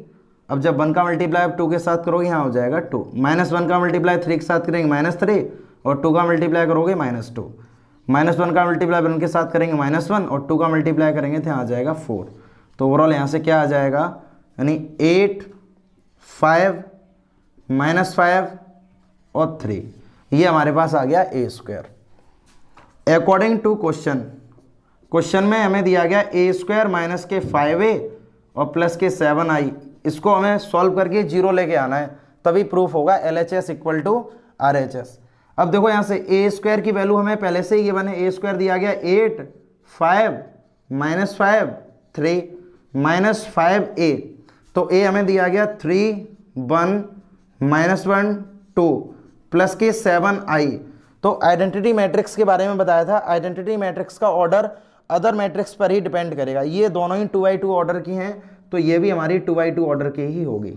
अब जब 1 का मल्टीप्लाई 2 के साथ करोगे यहाँ हो जाएगा 2, -1 का मल्टीप्लाई 3 के साथ करेंगे -3 और 2 का मल्टीप्लाई करोगे -2, -1 का मल्टीप्लाई 1 के साथ करेंगे -1 और 2 का मल्टीप्लाई करेंगे तो यहाँ आ जाएगा 4। तो ओवरऑल यहाँ से क्या आ जाएगा, यानी 8 5 -5 और 3, ये हमारे पास आ गया a²। अकॉर्डिंग टू क्वेश्चन में हमें दिया गया a² - के 5a और प्लस के 7i, इसको हमें सॉल्व करके 0 लेके आना है, तभी प्रूफ होगा LHS इक्वल टू RHS। अब देखो यहाँ से a² की वैल्यू हमें पहले से ही ये बने, a² दिया गया 8 5 -5 3 -5a, तो a हमें दिया गया 3 1 -1 2 प्लस के 7i। तो आइडेंटिटी मैट्रिक्स के बारे में बताया था, आइडेंटिटी मैट्रिक्स का ऑर्डर अदर मैट्रिक्स पर ही डिपेंड करेगा, ये दोनों ही 2x2 ऑर्डर की हैं, तो ये भी हमारी 2x2 ऑर्डर की ही होगी।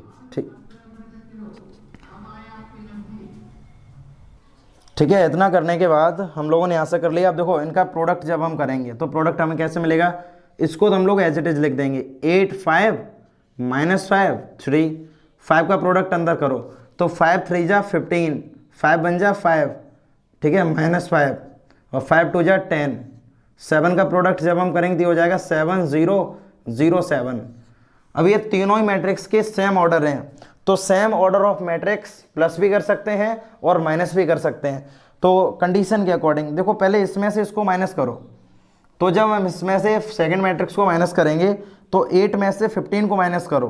ठीक है, इतना करने के बाद हम लोगों ने यहाँ से कर लिया। अब देखो इनका प्रोडक्ट जब हम करेंगे तो प्रोडक्ट हमें कैसे मिलेगा, इसको तो हम लोग एज इट इज लिख देंगे, 8 5 -5 3, 5 का प्रोडक्ट अंदर करो तो 5 3 जा 15, 5 बन जा 5, ठीक है, -5 और 5 2 जा 10, 7 का प्रोडक्ट जब हम करेंगे तो हो जाएगा 7 0 0 7। अब ये तीनों ही मैट्रिक्स के सेम ऑर्डर हैं, तो same order of matrix plus भी कर सकते हैं और माइनस भी कर सकते हैं। तो कंडीशन के अकॉर्डिंग देखो, पहले इसमें से इसको माइनस करो, तो जब हम इसमें से सेकंड मैट्रिक्स को माइनस करेंगे तो 8 में से 15 को माइनस करो,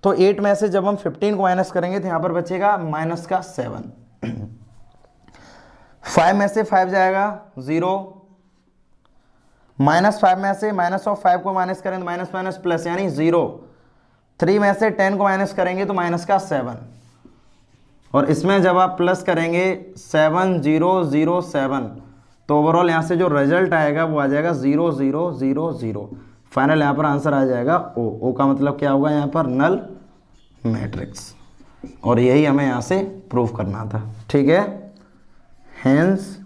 तो 8 में से जब हम 15 को माइनस करेंगे तो यहाँ पर बचेगा -7। 5 में से 5 जाएगा 0, -5 में से -5 को माइनस करें तो माइनस प्लस यानी 0, 3 में से 10 को माइनस करेंगे तो -7, और इसमें जब आप प्लस करेंगे 7 0 0 7, तो ओवरऑल यहाँ से जो रिजल्ट आएगा वो आ जाएगा 0 0 0 0। फाइनल यहाँ पर आंसर आ जाएगा ओ का मतलब क्या होगा यहाँ पर, नल मैट्रिक्स, और यही हमें यहाँ से प्रूव करना था। ठीक है, हेंस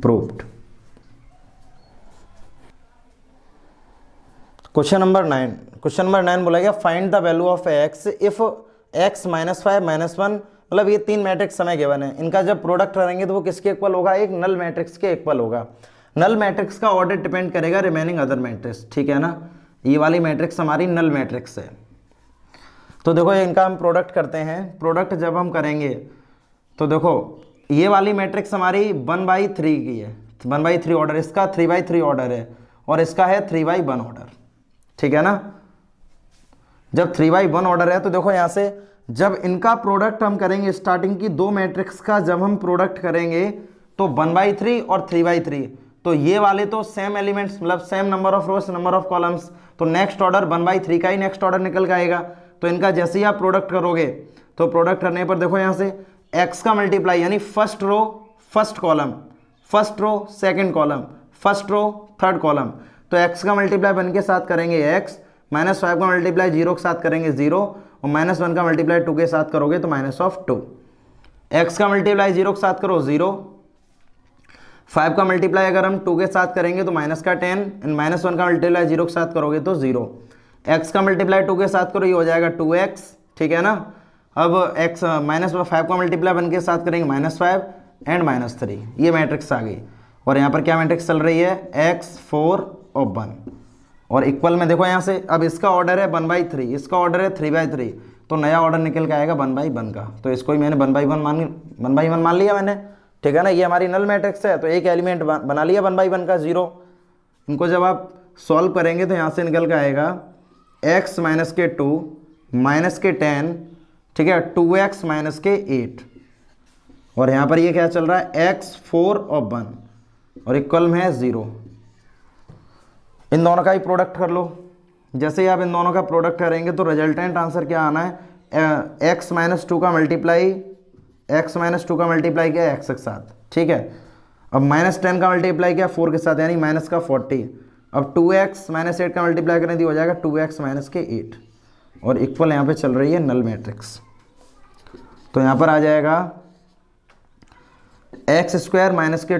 प्रूव्ड। क्वेश्चन नंबर 9 बोला गया find the value of x if x -5 -1, मतलब ये 3 मैट्रिक्स हमें गिवन है, इनका जब प्रोडक्ट करेंगे तो वो किसके इक्वल होगा, एक नल मैट्रिक्स के इक्वल होगा। नल मैट्रिक्स का ऑर्डर डिपेंड करेगा रिमेनिंग अदर मैट्रिक्स, ठीक है ना, ये वाली मैट्रिक्स हमारी नल मैट्रिक्स है। तो देखो इनका हम प्रोडक्ट करते हैं, प्रोडक्ट जब हम करेंगे तो देखो ये वाली मैट्रिक्स हमारी 1/3 की है, 1/3 ऑर्डर, इसका 3/3 ऑर्डर है, और इसका है 3/1 ऑर्डर, ठीक है ना। जब 3/1 ऑर्डर है तो देखो यहाँ से जब इनका प्रोडक्ट हम करेंगे, स्टार्टिंग की दो मैट्रिक्स का जब हम प्रोडक्ट करेंगे तो 1/3 और 3/3, तो ये वाले तो सेम एलिमेंट्स, मतलब same number of rose number of columns, तो नेक्स्ट ऑर्डर 1/3 का ही नेक्स्ट ऑर्डर निकल के आएगा। तो इनका जैसे ही आप प्रोडक्ट करोगे तो प्रोडक्ट करने पर देखो यहाँ से x का मल्टीप्लाई यानी first row first column, first row second column, first row third column, तो x का मल्टीप्लाई 1 के साथ करेंगे x, -5 का मल्टीप्लाई 0 के साथ करेंगे 0, और -1 का मल्टीप्लाई 2 के साथ करोगे तो -2। x का मल्टीप्लाई 0 के साथ करो 0, 5 का मल्टीप्लाई अगर हम 2 के साथ करेंगे तो -10, एंड -1 का मल्टीप्लाई 0 के साथ करोगे तो 0। x का मल्टीप्लाई 2 के साथ करो, ये हो जाएगा 2x, ठीक है ना। अब x -5 का मल्टीप्लाई 1 के साथ करेंगे -5 एंड -3, ये मैट्रिक्स आ गई। और यहाँ पर क्या मैट्रिक्स चल रही है, x 4 और 1, और इक्वल में देखो यहाँ से अब इसका ऑर्डर है 1/3, इसका ऑर्डर है 3/3, तो नया ऑर्डर निकल के आएगा 1/1 का। तो इसको ही मैंने 1/1 मान लिया मैंने, ठीक है ना। ये हमारी नल मैट्रिक्स है, तो एक एलिमेंट बना लिया 1/1 का 0। इनको जब आप सॉल्व करेंगे तो यहाँ से निकल के आएगा x - 2 - 10, ठीक है, 2x - 8, और यहाँ पर ये क्या चल रहा है x 4 और 1, और इक्वल में है 0। इन दोनों का ही प्रोडक्ट कर लो। जैसे ही आप इन दोनों का प्रोडक्ट करेंगे तो रिजल्टेंट आंसर क्या आना है, x - 2 का मल्टीप्लाई किया x के साथ, ठीक है। अब -10 का मल्टीप्लाई किया 4 के साथ यानी -40। अब 2x - 8 का मल्टीप्लाई करें तो हो जाएगा 2x - 8, और इक्वल यहाँ पे चल रही है नल मैट्रिक्स। तो यहाँ पर आ जाएगा x² -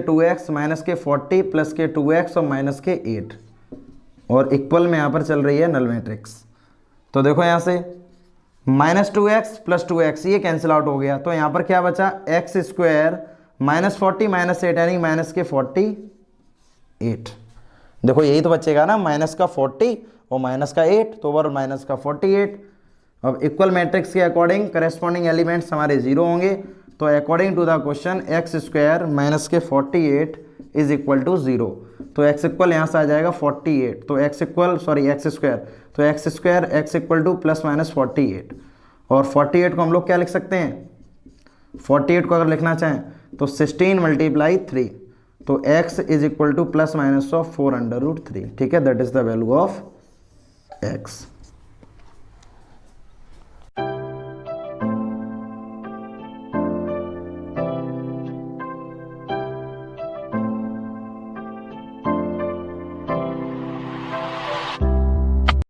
2x - 40 + 2x और -8, और इक्वल में यहाँ पर चल रही है नल मैट्रिक्स। तो देखो यहाँ से -2x + 2x ये कैंसिल आउट हो गया, तो यहाँ पर क्या बचा x² - 40 - 8 यानी -48। देखो यही तो बचेगा ना, -40 और -8, तो ओवर -48। अब इक्वल मैट्रिक्स के अकॉर्डिंग करेस्पॉन्डिंग एलिमेंट्स हमारे 0 होंगे, तो according to the question x² - 48 is equal to 0। तो x इक्वल यहाँ से आ जाएगा 48, तो x इक्वल x², तो x इक्वल टू +-48, और 48 को हम लोग क्या लिख सकते हैं, 48 को अगर लिखना चाहें तो 16 × 3, तो x इज इक्वल टू +- 4 √3, ठीक है, that is the value of x।